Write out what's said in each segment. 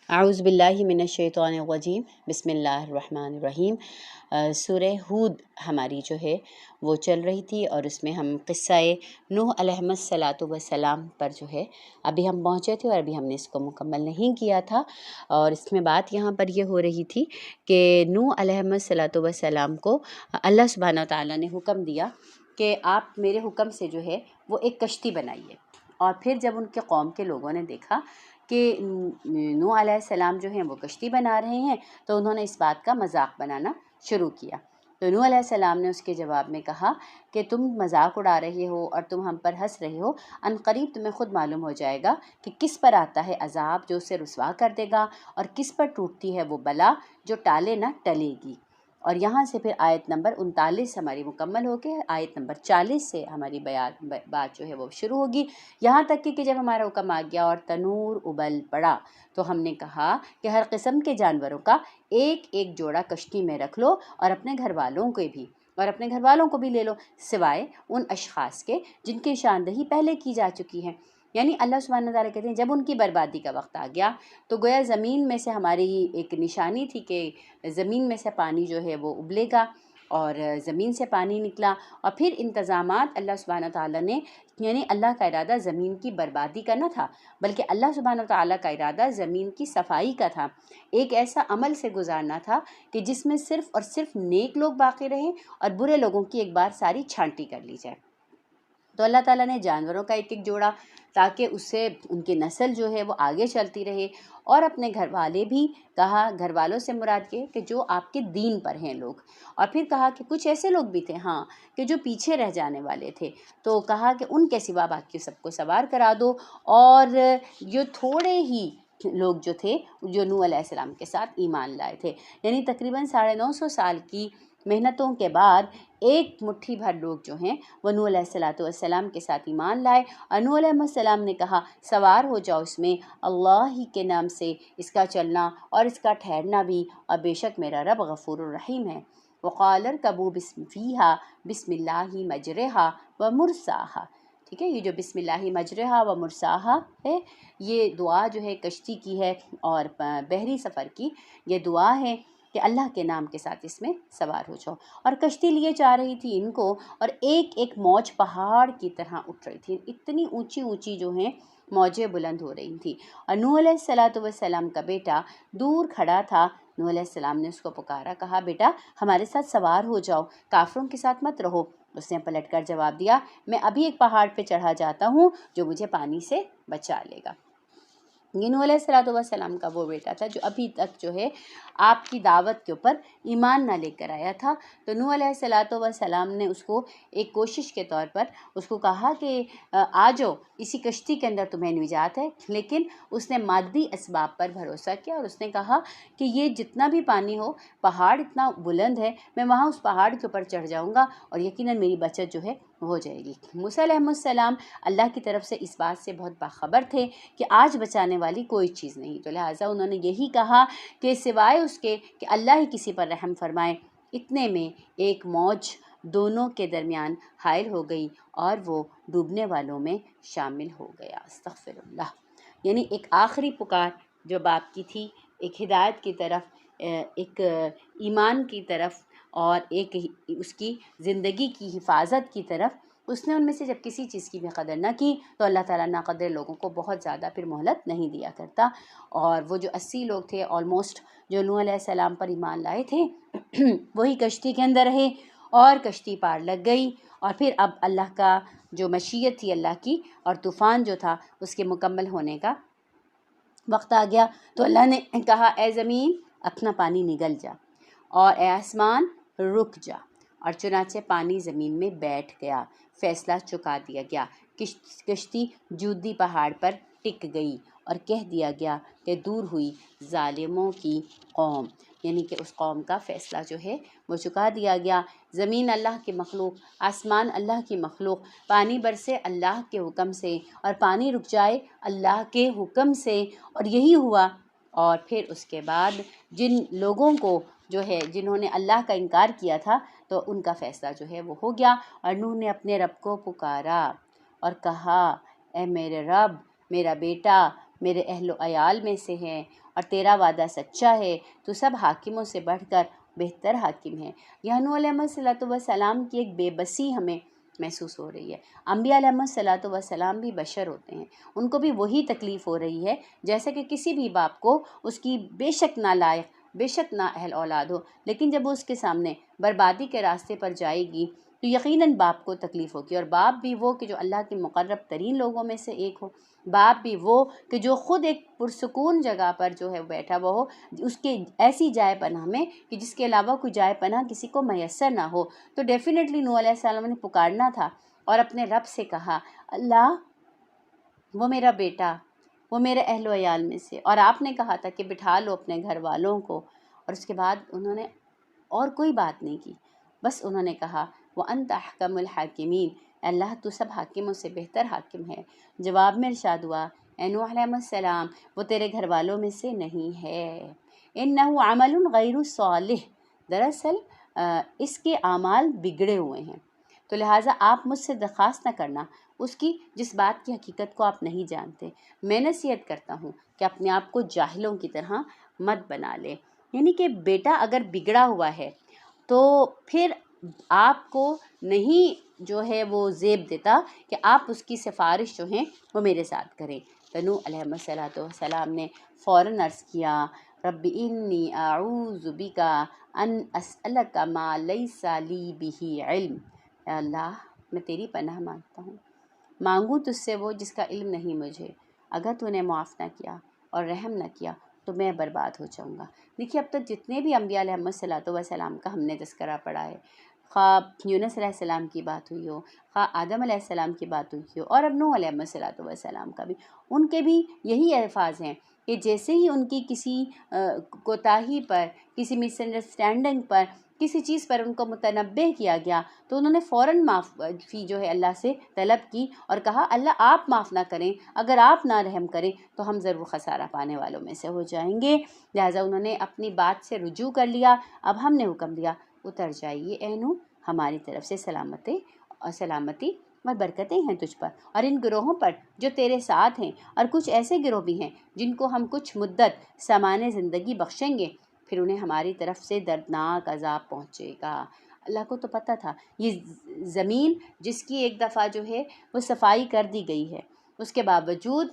اعوذ باللہ من الشیطان الرجیم بسم اللہ الرحمن الرحیم۔ سورہ ہود ہماری جو ہے وہ چل رہی تھی اور اس میں ہم قصہ نوح علیہ السلام پر جو ہے ابھی ہم پہنچے تھے اور ابھی ہم نے اس کو مکمل نہیں کیا تھا، اور اس میں بات یہاں پر یہ ہو رہی تھی کہ نوح علیہ السلام کو اللہ سبحانہ و تعالیٰ نے حکم دیا کہ آپ میرے حکم سے جو ہے وہ ایک کشتی بنائیے۔ اور پھر جب ان کے قوم کے لوگوں نے دیکھا کہ نوح علیہ السلام جو ہیں وہ کشتی بنا رہے ہیں تو انہوں نے اس بات کا مذاق بنانا شروع کیا۔ تو نوح علیہ السلام نے اس کے جواب میں کہا کہ تم مذاق اڑا رہے ہو اور تم ہم پر ہنس رہے ہو، ان قریب تمہیں خود معلوم ہو جائے گا کہ کس پر آتا ہے عذاب جو اسے رسوا کر دے گا، اور کس پر ٹوٹتی ہے وہ بلا جو ٹالے نہ ٹلے گی۔ اور یہاں سے پھر آیت نمبر 39 ہماری مکمل ہو کے آیت نمبر 40 سے ہماری بات جو ہے وہ شروع ہوگی، یہاں تک کہ جب ہمارا حکم آ گیا اور تنور ابل پڑا تو ہم نے کہا کہ ہر قسم کے جانوروں کا ایک ایک جوڑا کشتی میں رکھ لو اور اپنے گھر والوں کو بھی لے لو، سوائے ان اشخاص کے جن کی شاندہی پہلے کی جا چکی ہے۔ یعنی اللہ سبحانہ تعالیٰ کہتے ہیں جب ان کی بربادی کا وقت آ گیا تو گویا زمین میں سے ہماری ایک نشانی تھی کہ زمین میں سے پانی جو ہے وہ ابلے گا، اور زمین سے پانی نکلا، اور پھر انتظامات اللہ سبحانہ تعالیٰ نے، یعنی اللہ کا ارادہ زمین کی بربادی کا نہ تھا بلکہ اللہ سبحانہ تعالیٰ کا ارادہ زمین کی صفائی کا تھا، ایک ایسا عمل سے گزارنا تھا کہ جس میں صرف اور صرف نیک لوگ باقی رہیں اور برے لوگوں کی ایک بار ساری چھانٹی کر لی جائے۔ تو اللہ تعالیٰ نے جانوروں کا ایک ایک جوڑا تاکہ اس سے ان کی نسل جو ہے وہ آگے چلتی رہے، اور اپنے گھر والے بھی کہا، گھر والوں سے مراد یہ کہ جو آپ کے دین پر ہیں لوگ، اور پھر کہا کہ کچھ ایسے لوگ بھی تھے کہ جو پیچھے رہ جانے والے تھے، تو کہا کہ ان کے سوا باقی سب کو سوار کرا دو، اور یہ تھوڑے ہی لوگ جو تھے جو نوح علیہ السلام کے ساتھ ایمان لائے تھے، یعنی تقریباً 950 سال کی محنتوں کے بعد ایک مٹھی بھر لوگ جو ہیں وہ نوح علیہ السلام کے ساتھ ایمان لائے، اور نوح علیہ السلام نے کہا سوار ہو جاؤ اس میں، اللہ ہی کے نام سے اس کا چلنا اور اس کا ٹھہرنا بھی، اور بے شک میرا رب غفور الرحیم ہے۔ وقال ارکبوا بسم اللہ مجرہا و مرساہا، ٹھیک ہے، یہ جو بسم اللہ مجرہا و مرساہا ہے یہ دعا جو ہے کشتی کی ہے اور بحری سفر کی، یہ دعا ہے کہ اللہ کے نام کے ساتھ اس میں سوار ہو جاؤ۔ اور کشتی لیے جا رہی تھی ان کو، اور ایک ایک موج پہاڑ کی طرح اٹھ رہی تھی، اتنی اونچی اونچی جو ہیں موجیں بلند ہو رہی تھیں، اور نوح علیہ السلام کا بیٹا دور کھڑا تھا۔ نوح علیہ السلام نے اس کو پکارا، کہا بیٹا ہمارے ساتھ سوار ہو جاؤ، کافروں کے ساتھ مت رہو۔ اس نے پلٹ کر جواب دیا، میں ابھی ایک پہاڑ پہ چڑھا جاتا ہوں جو مجھے پانی سے بچا لے گا۔ یہ نوح علیہ السلام کا وہ بیٹا تھا جو ابھی تک جو ہے آپ کی دعوت کے اوپر ایمان نہ لے کر آیا تھا۔ تو نوح علیہ السلام نے اس کو ایک کوشش کے طور پر اس کو کہا کہ آ جاؤ اسی کشتی کے اندر تمہیں نجات ہے، لیکن اس نے مادی اسباب پر بھروسہ کیا اور اس نے کہا کہ یہ جتنا بھی پانی ہو، پہاڑ اتنا بلند ہے، میں وہاں اس پہاڑ کے اوپر چڑھ جاؤں گا اور یقیناً میری بچت جو ہے ہو جائے گی۔ موسیٰ علیہ السلام اللہ کی طرف سے اس بات سے بہت باخبر تھے کہ آج بچانے والی کوئی چیز نہیں، تو لہٰذا انہوں نے یہی کہا کہ سوائے اس کے کہ اللہ ہی کسی پر رحم فرمائے۔ اتنے میں ایک موج دونوں کے درمیان حائل ہو گئی اور وہ ڈوبنے والوں میں شامل ہو گیا۔ استغفر اللہ۔ یعنی ایک آخری پکار جو باپ کی تھی، ایک ہدایت کی طرف، ایک ایمان کی طرف، اور ایک اس کی زندگی کی حفاظت کی طرف، اس نے ان میں سے جب کسی چیز کی بھی قدر نہ کی تو اللہ تعالیٰ ناقدر لوگوں کو بہت زیادہ پھر مہلت نہیں دیا کرتا۔ اور وہ جو 80 لوگ تھے آلموسٹ جو نوح علیہ السلام پر ایمان لائے تھے وہی کشتی کے اندر رہے، اور کشتی پار لگ گئی، اور پھر اب اللہ کا جو مشیت تھی اللہ کی، اور طوفان جو تھا اس کے مکمل ہونے کا وقت آ گیا، تو اللہ نے کہا اے زمین اپنا پانی نگل جا، اور اے آسمان رک جا، اور چنانچہ پانی زمین میں بیٹھ گیا، فیصلہ چکا دیا گیا، کشتی جودی پہاڑ پر ٹک گئی، اور کہہ دیا گیا کہ دور ہوئی ظالموں کی قوم، یعنی کہ اس قوم کا فیصلہ جو ہے وہ چکا دیا گیا۔ زمین اللہ کی مخلوق، آسمان اللہ کی مخلوق، پانی برسے اللہ کے حکم سے اور پانی رک جائے اللہ کے حکم سے، اور یہی ہوا۔ اور پھر اس کے بعد جن لوگوں کو جو ہے جنہوں نے اللہ کا انکار کیا تھا تو ان کا فیصلہ جو ہے وہ ہو گیا، اور نوح نے اپنے رب کو پکارا اور کہا اے میرے رب، میرا بیٹا میرے اہل و عیال میں سے ہیں اور تیرا وعدہ سچا ہے، تو سب حاکموں سے بڑھ کر بہتر حاکم ہے۔ یہ نوح علیہ السلام کی ایک بے بسی ہمیں محسوس ہو رہی ہے۔ انبیاء علیہ السلام بھی بشر ہوتے ہیں، ان کو بھی وہی تکلیف ہو رہی ہے جیسے کہ کسی بھی باپ کو اس کی بے شک نالائق، بے شک نا اہل اولاد ہو، لیکن جب وہ اس کے سامنے بربادی کے راستے پر جائے گی تو یقیناً باپ کو تکلیف ہوگی، اور باپ بھی وہ کہ جو اللہ کے مقرب ترین لوگوں میں سے ایک ہو، باپ بھی وہ کہ جو خود ایک پرسکون جگہ پر جو ہے بیٹھا ہوا ہو، اس کے ایسی جائے پناہ میں کہ جس کے علاوہ کوئی جائے پناہ کسی کو میسر نہ ہو۔ تو ڈیفینیٹلی نوح علیہ السلام نے پکارنا تھا اور اپنے رب سے کہا، اللہ وہ میرا بیٹا، وہ میرے اہل و عیال میں سے، اور آپ نے کہا تھا کہ بٹھا لو اپنے گھر والوں کو، اور اس کے بعد انہوں نے اور کوئی بات نہیں کی، بس انہوں نے کہا وَأَنْتَ أَحْكَمُ الْحَاكِمِينَ، اللہ تو سب حاکموں سے بہتر حاکم ہے۔ جواب میں ارشاد ہوا، اے نوح علیہ السلام وہ تیرے گھر والوں میں سے نہیں ہے، إِنَّهُ عَمَلٌ غَيْرُ صَالِحٍ، دراصل اس کے اعمال بگڑے ہوئے ہیں، تو لہٰذا آپ مجھ سے درخواست نہ کرنا اس کی جس بات کی حقیقت کو آپ نہیں جانتے۔ میں نصیحت کرتا ہوں کہ اپنے آپ کو جاہلوں کی طرح مت بنا لے، یعنی کہ بیٹا اگر بگڑا ہوا ہے تو پھر آپ کو نہیں جو ہے وہ زیب دیتا کہ آپ اس کی سفارش جو ہیں وہ میرے ساتھ کریں۔ تو نوح علیہ السلام نے فوراً عرض کیا، رب انی اعوذ بک ان اسألک ما لیس لی بہ علم، اے اللہ میں تیری پناہ مانگوں تجھ سے وہ جس کا علم نہیں مجھے، اگر تو نے معاف نہ کیا اور رحم نہ کیا تو میں برباد ہو جاؤں گا۔ دیکھیے اب تک جتنے بھی انبیاء علیہ السلام کا ہم نے تذکرہ پڑھا ہے، خواہ یونس علیہ السلام کی بات ہوئی ہو، خواہ آدم علیہ السلام کی بات ہوئی ہو، اور اب نوح علیہ السلام کا بھی، ان کے بھی یہی الفاظ ہیں کہ جیسے ہی ان کی کسی کوتاہی پر، کسی مس انڈرسٹینڈنگ پر، کسی چیز پر ان کو متنبہ کیا گیا تو انہوں نے فوراً معافی جو ہے اللہ سے طلب کی اور کہا اللہ آپ معاف نہ کریں، اگر آپ نہ رحم کریں تو ہم ضرور خسارہ پانے والوں میں سے ہو جائیں گے۔ لہٰذا انہوں نے اپنی بات سے رجوع کر لیا۔ اب ہم نے حکم دیا اتر جائیے اے نوح، ہماری طرف سے سلامتی اور برکتیں ہیں تجھ پر اور ان گروہوں پر جو تیرے ساتھ ہیں، اور کچھ ایسے گروہ بھی ہیں جن کو ہم کچھ مدت سامان زندگی بخشیں گے، پھر انہیں ہماری طرف سے دردناک عذاب پہنچے گا۔ اللہ کو تو پتہ تھا یہ زمین جس کی ایک دفعہ جو ہے وہ صفائی کر دی گئی ہے، اس کے باوجود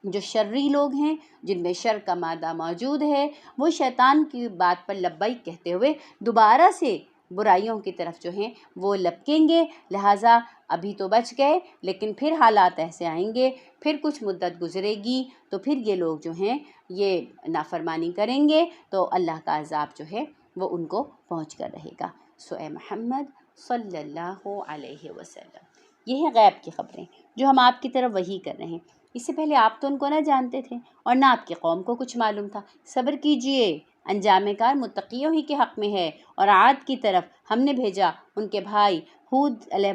جو شرری لوگ ہیں جن میں شر کا مادہ موجود ہے، وہ شیطان کی بات پر لبیک کہتے ہوئے دوبارہ سے برائیوں کی طرف جو ہیں وہ لپکیں گے۔ لہٰذا ابھی تو بچ گئے، لیکن پھر حالات ایسے آئیں گے، پھر کچھ مدت گزرے گی تو پھر یہ لوگ جو ہیں یہ نافرمانی کریں گے تو اللہ کا عذاب جو ہے وہ ان کو پہنچ کر رہے گا۔ سو اے محمد صلی اللہ علیہ وسلم، یہ ہیں غیب کی خبریں جو ہم آپ کی طرف وحی کر رہے ہیں۔ اس سے پہلے آپ تو ان کو نہ جانتے تھے اور نہ آپ کی قوم کو کچھ معلوم تھا۔ صبر کیجئے، انجام کار متقیوں ہی کے حق میں ہے۔ اور عاد کی طرف ہم نے بھیجا ان کے بھائی ہود علیہ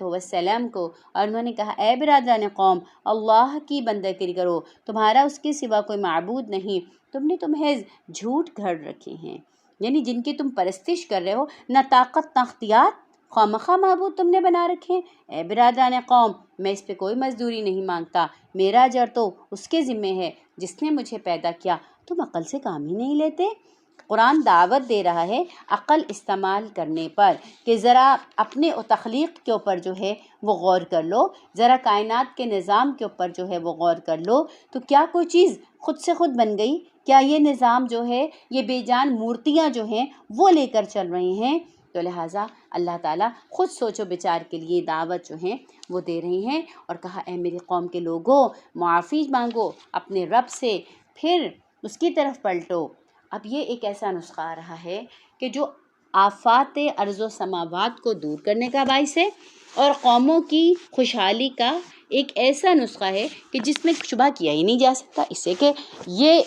السلام کو، اور انہوں نے کہا اے برادران قوم، اللہ کی بندگی کرو، تمہارا اس کے سوا کوئی معبود نہیں، تم نے تو محض جھوٹ گھڑ رکھے ہیں، یعنی جن کی تم پرستش کر رہے ہو، نہ طاقت نہ اختیار، خواہ معبود تم نے بنا رکھے ہیں۔ اے برادران قوم، میں اس پہ کوئی مزدوری نہیں مانگتا، میرا اجر تو اس کے ذمے ہے جس نے مجھے پیدا کیا، تم عقل سے کام ہی نہیں لیتے۔ قرآن دعوت دے رہا ہے عقل استعمال کرنے پر کہ ذرا اپنے تخلیق کے اوپر جو ہے وہ غور کر لو، ذرا کائنات کے نظام کے اوپر جو ہے وہ غور کر لو، تو کیا کوئی چیز خود سے خود بن گئی؟ کیا یہ نظام جو ہے، یہ بے جان مورتیاں جو ہیں وہ لے کر چل رہے ہیں؟ تو لہٰذا اللہ تعالیٰ خود سوچ و بچار کے لیے دعوت جو ہیں وہ دے رہے ہیں، اور کہا اے میری قوم کے لوگوں، معافی مانگو اپنے رب سے، پھر اس کی طرف پلٹو۔ اب یہ ایک ایسا نسخہ آ رہا ہے کہ جو آفات ارض و سماوات کو دور کرنے کا باعث ہے، اور قوموں کی خوشحالی کا ایک ایسا نسخہ ہے کہ جس میں شبہ کیا ہی نہیں جا سکتا اس سے کہ یہ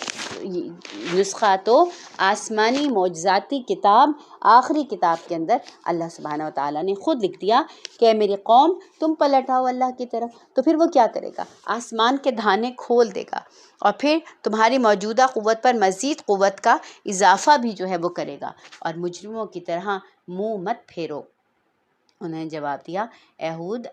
نسخہ تو آسمانی معجزاتی کتاب، آخری کتاب کے اندر اللہ سبحانہ و تعالیٰ نے خود لکھ دیا کہ اے میری قوم تم پلٹ آؤ اللہ کی طرف، تو پھر وہ کیا کرے گا؟ آسمان کے دھانے کھول دے گا اور پھر تمہاری موجودہ قوت پر مزید قوت کا اضافہ بھی جو ہے وہ کرے گا، اور مجرموں کی طرح منہ مت پھیرو۔ انہوں نے جواب دیا اے ہود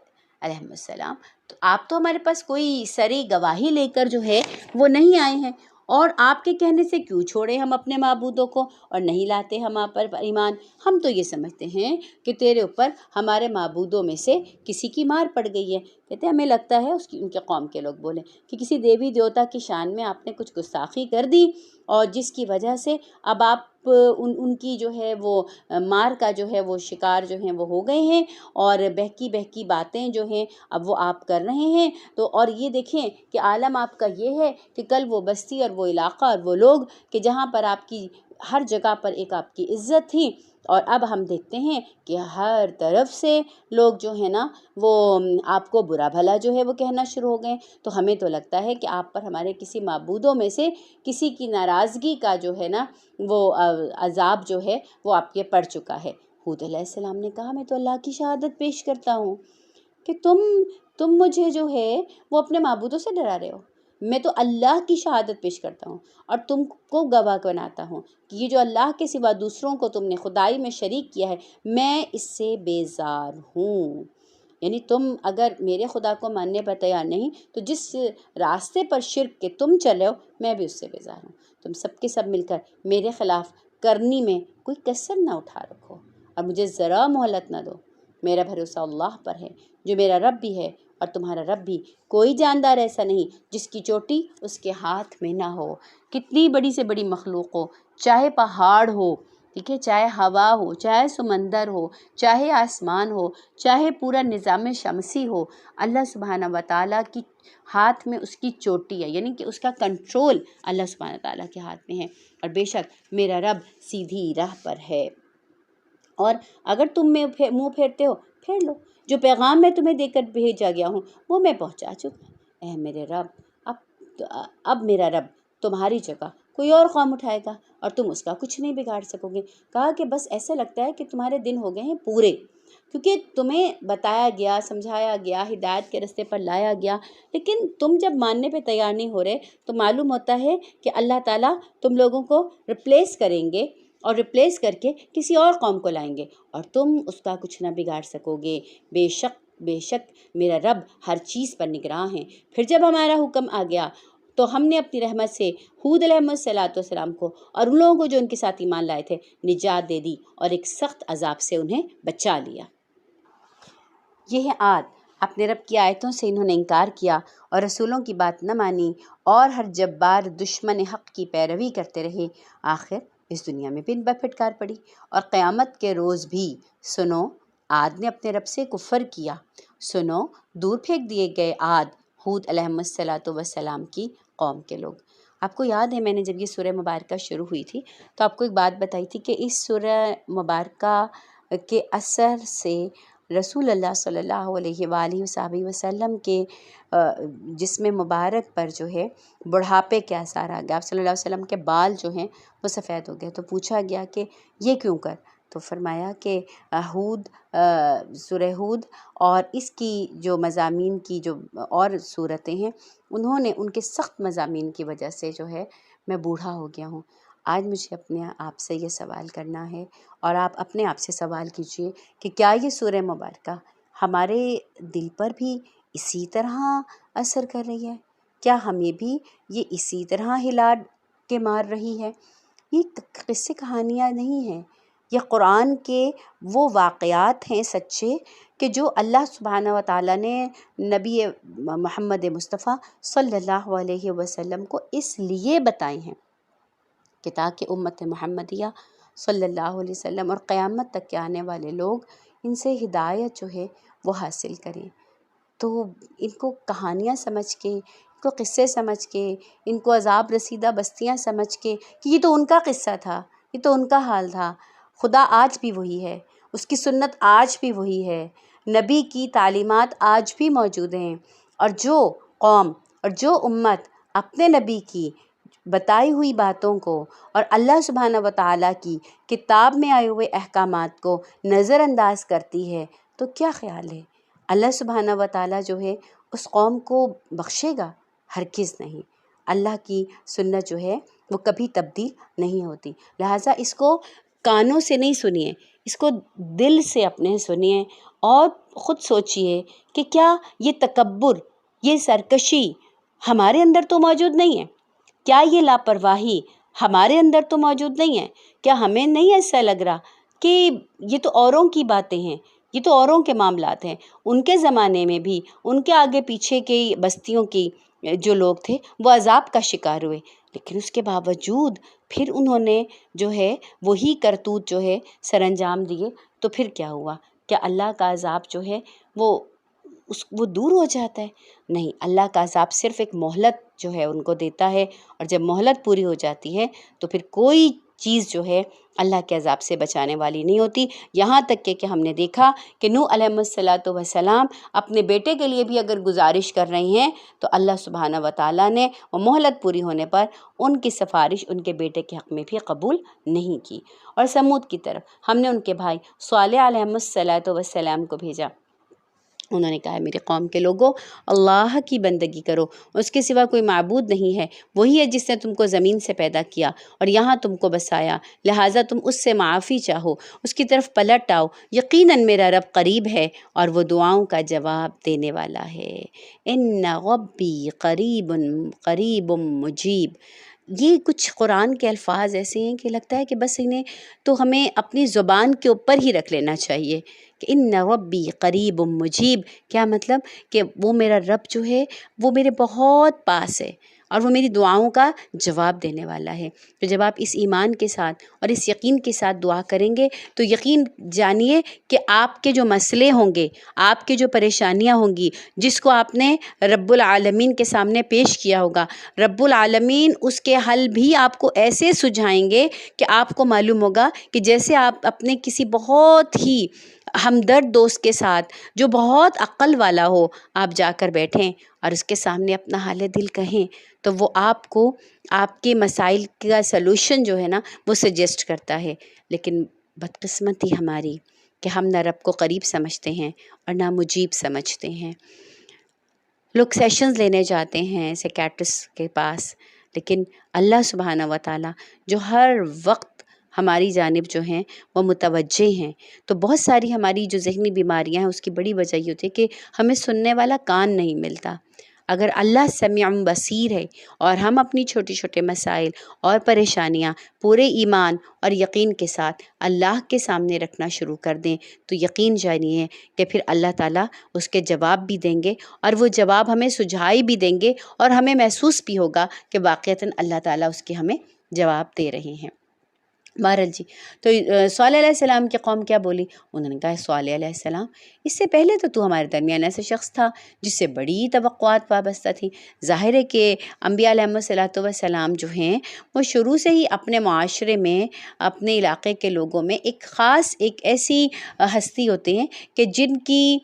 علیہ السلام، تو آپ تو ہمارے پاس کوئی سری گواہی لے کر جو ہے وہ نہیں آئے ہیں، اور آپ کے کہنے سے کیوں چھوڑیں ہم اپنے معبودوں کو اور نہیں لاتے ہم آپ پر ایمان؟ ہم تو یہ سمجھتے ہیں کہ تیرے اوپر ہمارے معبودوں میں سے کسی کی مار پڑ گئی ہے۔ کہتے ہیں ہمیں لگتا ہے ان کے قوم کے لوگ بولیں کہ کسی دیوی دیوتا کی شان میں آپ نے کچھ گستاخی کر دی، اور جس کی وجہ سے اب آپ ان کی جو ہے وہ مار کا جو ہے وہ شکار جو ہیں وہ ہو گئے ہیں، اور بہکی بہکی باتیں جو ہیں اب وہ آپ کر رہے ہیں۔ تو اور یہ دیکھیں کہ عالم آپ کا یہ ہے کہ کل وہ بستی اور وہ علاقہ اور وہ لوگ کہ جہاں پر آپ کی ہر جگہ پر ایک آپ کی عزت تھی، اور اب ہم دیکھتے ہیں کہ ہر طرف سے لوگ جو ہیں نا وہ آپ کو برا بھلا جو ہے وہ کہنا شروع ہو گئے۔ تو ہمیں تو لگتا ہے کہ آپ پر ہمارے کسی معبودوں میں سے کسی کی ناراضگی کا جو ہے نا وہ عذاب جو ہے وہ آپ کے پڑ چکا ہے۔ ہود علیہ السلام نے کہا میں تو اللہ کی شہادت پیش کرتا ہوں کہ تم مجھے جو ہے وہ اپنے معبودوں سے ڈرا رہے ہو، میں تو اللہ کی شہادت پیش کرتا ہوں اور تم کو گواہ بناتا ہوں کہ یہ جو اللہ کے سوا دوسروں کو تم نے خدائی میں شریک کیا ہے، میں اس سے بیزار ہوں۔ یعنی تم اگر میرے خدا کو ماننے پر تیار نہیں تو جس راستے پر شرک کے تم چلے ہو میں بھی اس سے بیزار ہوں۔ تم سب کے سب مل کر میرے خلاف کرنی میں کوئی کسر نہ اٹھا رکھو اور مجھے ذرا مہلت نہ دو۔ میرا بھروسہ اللہ پر ہے جو میرا رب بھی ہے اور تمہارا رب بھی، کوئی جاندار ایسا نہیں جس کی چوٹی اس کے ہاتھ میں نہ ہو۔ کتنی بڑی سے بڑی مخلوق ہو، چاہے پہاڑ ہو، ٹھیک ہے، چاہے ہوا ہو، چاہے سمندر ہو، چاہے آسمان ہو، چاہے پورا نظام شمسی ہو، اللہ سبحانہ و تعالیٰ کی ہاتھ میں اس کی چوٹی ہے، یعنی کہ اس کا کنٹرول اللہ سبحانہ و تعالیٰ کے ہاتھ میں ہے، اور بے شک میرا رب سیدھی راہ پر ہے۔ اور اگر تم میں منہ پھیرتے ہو پھیر لو، جو پیغام میں تمہیں دے کر بھیجا گیا ہوں وہ میں پہنچا چکا۔ اے میرے رب، اب میرا رب تمہاری جگہ کوئی اور قوم اٹھائے گا اور تم اس کا کچھ نہیں بگاڑ سکو گے۔ کہا کہ بس ایسا لگتا ہے کہ تمہارے دن ہو گئے ہیں پورے، کیونکہ تمہیں بتایا گیا، سمجھایا گیا، ہدایت کے رستے پر لایا گیا، لیکن تم جب ماننے پہ تیار نہیں ہو رہے تو معلوم ہوتا ہے کہ اللہ تعالیٰ تم لوگوں کو ریپلیس کریں گے، اور ریپلیس کر کے کسی اور قوم کو لائیں گے اور تم اس کا کچھ نہ بگاڑ سکو گے۔ بے شک میرا رب ہر چیز پر نگراں ہے۔ پھر جب ہمارا حکم آ گیا تو ہم نے اپنی رحمت سے ہود علیہ السلام کو اور ان لوگوں کو جو ان کے ساتھ ایمان لائے تھے نجات دے دی اور ایک سخت عذاب سے انہیں بچا لیا۔ یہ ہے عاد، اپنے رب کی آیتوں سے انہوں نے انکار کیا اور رسولوں کی بات نہ مانی اور ہر جبار دشمن حق کی پیروی کرتے رہے، آخر اس دنیا میں بھی ان پر پھٹکار پڑی اور قیامت کے روز بھی۔ سنو، عاد نے اپنے رب سے کفر کیا، سنو دور پھینک دیے گئے عاد، ہود علیہ السلام کی قوم کے لوگ۔ آپ کو یاد ہے میں نے جب یہ سورہ مبارکہ شروع ہوئی تھی تو آپ کو ایک بات بتائی تھی کہ اس سورہ مبارکہ کے اثر سے رسول اللہ صلی اللہ علیہ وآلہ وصحبہ وسلم کے جسم مبارک پر جو ہے بڑھاپے کے آثار آ گئے۔ آپ صلی اللہ علیہ وسلم کے بال جو ہیں وہ سفید ہو گئے، تو پوچھا گیا کہ یہ کیوں کر؟ تو فرمایا کہ سورہ ہود اور اس کی جو مضامین کی جو اور صورتیں ہیں انہوں نے ان کے سخت مضامین کی وجہ سے جو ہے میں بوڑھا ہو گیا ہوں۔ آج مجھے اپنے آپ سے یہ سوال کرنا ہے اور آپ اپنے آپ سے سوال کیجئے کہ کیا یہ سورہ مبارکہ ہمارے دل پر بھی اسی طرح اثر کر رہی ہے؟ کیا ہمیں بھی یہ اسی طرح ہلا کے مار رہی ہے؟ یہ قصے کہانیاں نہیں ہیں، یہ قرآن کے وہ واقعات ہیں سچے کہ جو اللہ سبحانہ و تعالیٰ نے نبی محمد مصطفیٰ صلی اللہ علیہ وسلم کو اس لیے بتائے ہیں کہ تاکہ امت محمدیہ صلی اللہ علیہ وسلم اور قیامت تک کے آنے والے لوگ ان سے ہدایت جو ہے وہ حاصل کریں۔ تو ان کو کہانیاں سمجھ کے، ان کو قصے سمجھ کے، ان کو عذاب رسیدہ بستیاں سمجھ کے کہ یہ تو ان کا قصہ تھا، یہ تو ان کا حال تھا، خدا آج بھی وہی ہے، اس کی سنت آج بھی وہی ہے، نبی کی تعلیمات آج بھی موجود ہیں، اور جو قوم اور جو امت اپنے نبی کی بتائی ہوئی باتوں کو اور اللہ سبحانہ و تعالیٰ کی کتاب میں آئے ہوئے احکامات کو نظر انداز کرتی ہے تو کیا خیال ہے اللہ سبحانہ و تعالیٰ جو ہے اس قوم کو بخشے گا؟ ہرگز نہیں۔ اللہ کی سنت جو ہے وہ کبھی تبدیل نہیں ہوتی، لہٰذا اس کو کانوں سے نہیں سنیے، اس کو دل سے اپنے سنیے اور خود سوچئے کہ کیا یہ تکبر، یہ سرکشی ہمارے اندر تو موجود نہیں ہے؟ کیا یہ لاپرواہی ہمارے اندر تو موجود نہیں ہے؟ کیا ہمیں نہیں ایسا لگ رہا کہ یہ تو اوروں کی باتیں ہیں، یہ تو اوروں کے معاملات ہیں؟ ان کے زمانے میں بھی ان کے آگے پیچھے کی بستیوں کی جو لوگ تھے وہ عذاب کا شکار ہوئے، لیکن اس کے باوجود پھر انہوں نے جو ہے وہی کرتوت جو ہے سر انجام دیے، تو پھر کیا ہوا؟ کیا اللہ کا عذاب جو ہے وہ دور ہو جاتا ہے؟ نہیں، اللہ کا عذاب صرف ایک مہلت جو ہے ان کو دیتا ہے، اور جب مہلت پوری ہو جاتی ہے تو پھر کوئی چیز جو ہے اللہ کے عذاب سے بچانے والی نہیں ہوتی۔ یہاں تک کہ ہم نے دیکھا کہ نوح علیہ السلام اپنے بیٹے کے لیے بھی اگر گزارش کر رہی ہیں تو اللہ سبحانہ و تعالیٰ نے وہ مہلت پوری ہونے پر ان کی سفارش ان کے بیٹے کے حق میں بھی قبول نہیں کی۔ اور سمود کی طرف ہم نے ان کے بھائی صالح علیہ السلام کو بھیجا۔ انہوں نے کہا میرے قوم کے لوگوں، اللہ کی بندگی کرو، اس کے سوا کوئی معبود نہیں ہے، وہی ہے جس نے تم کو زمین سے پیدا کیا اور یہاں تم کو بسایا، لہٰذا تم اس سے معافی چاہو، اس کی طرف پلٹ آؤ، یقیناً میرا رب قریب ہے اور وہ دعاؤں کا جواب دینے والا ہے۔ ان ربی قریب قریب مجیب، یہ کچھ قرآن کے الفاظ ایسے ہیں کہ لگتا ہے کہ بس انہیں تو ہمیں اپنی زبان کے اوپر ہی رکھ لینا چاہیے کہ ان ربی قریب مجیب۔ کیا مطلب؟ کہ وہ میرا رب جو ہے وہ میرے بہت پاس ہے اور وہ میری دعاؤں کا جواب دینے والا ہے۔ تو جب آپ اس ایمان کے ساتھ اور اس یقین کے ساتھ دعا کریں گے تو یقین جانیے کہ آپ کے جو مسئلے ہوں گے، آپ کے جو پریشانیاں ہوں گی، جس کو آپ نے رب العالمین کے سامنے پیش کیا ہوگا، رب العالمین اس کے حل بھی آپ کو ایسے سجھائیں گے کہ آپ کو معلوم ہوگا کہ جیسے آپ اپنے کسی بہت ہی ہمدرد دوست کے ساتھ جو بہت عقل والا ہو، آپ جا کر بیٹھیں اور اس کے سامنے اپنا حال دل کہیں تو وہ آپ کو آپ کے مسائل کا سلوشن جو ہے نا وہ سجیسٹ کرتا ہے۔ لیکن بدقسمتی ہماری کہ ہم نہ رب کو قریب سمجھتے ہیں اور نہ مجیب سمجھتے ہیں۔ لوگ سیشنز لینے جاتے ہیں سیکیٹرسٹ کے پاس، لیکن اللہ سبحانہ و تعالیٰ جو ہر وقت ہماری جانب جو ہیں وہ متوجہ ہیں، تو بہت ساری ہماری جو ذہنی بیماریاں ہیں اس کی بڑی وجہ یہ ہوتی ہے کہ ہمیں سننے والا کان نہیں ملتا۔ اگر اللہ سمیع بصیر ہے اور ہم اپنی چھوٹے چھوٹے مسائل اور پریشانیاں پورے ایمان اور یقین کے ساتھ اللہ کے سامنے رکھنا شروع کر دیں تو یقین جانیے کہ پھر اللہ تعالیٰ اس کے جواب بھی دیں گے، اور وہ جواب ہمیں سجھائی بھی دیں گے اور ہمیں محسوس بھی ہوگا کہ واقعتاً اللہ تعالیٰ اس کے ہمیں جواب دے رہے ہیں۔ بہرحال جی، تو صالح علیہ السلام کی قوم کیا بولی؟ انہوں نے کہا صالح علیہ السلام، اس سے پہلے تو ہمارے درمیان ایسا شخص تھا جس سے بڑی توقعات وابستہ تھی۔ ظاہر ہے کہ انبیاء علیہ السلام جو ہیں وہ شروع سے ہی اپنے معاشرے میں، اپنے علاقے کے لوگوں میں ایک خاص ایک ایسی ہستی ہوتے ہیں کہ جن کی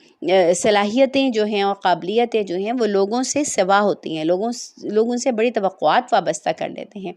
صلاحیتیں جو ہیں اور قابلیتیں جو ہیں وہ لوگوں سے سوا ہوتی ہیں، لوگوں سے بڑی توقعات وابستہ کر لیتے ہیں۔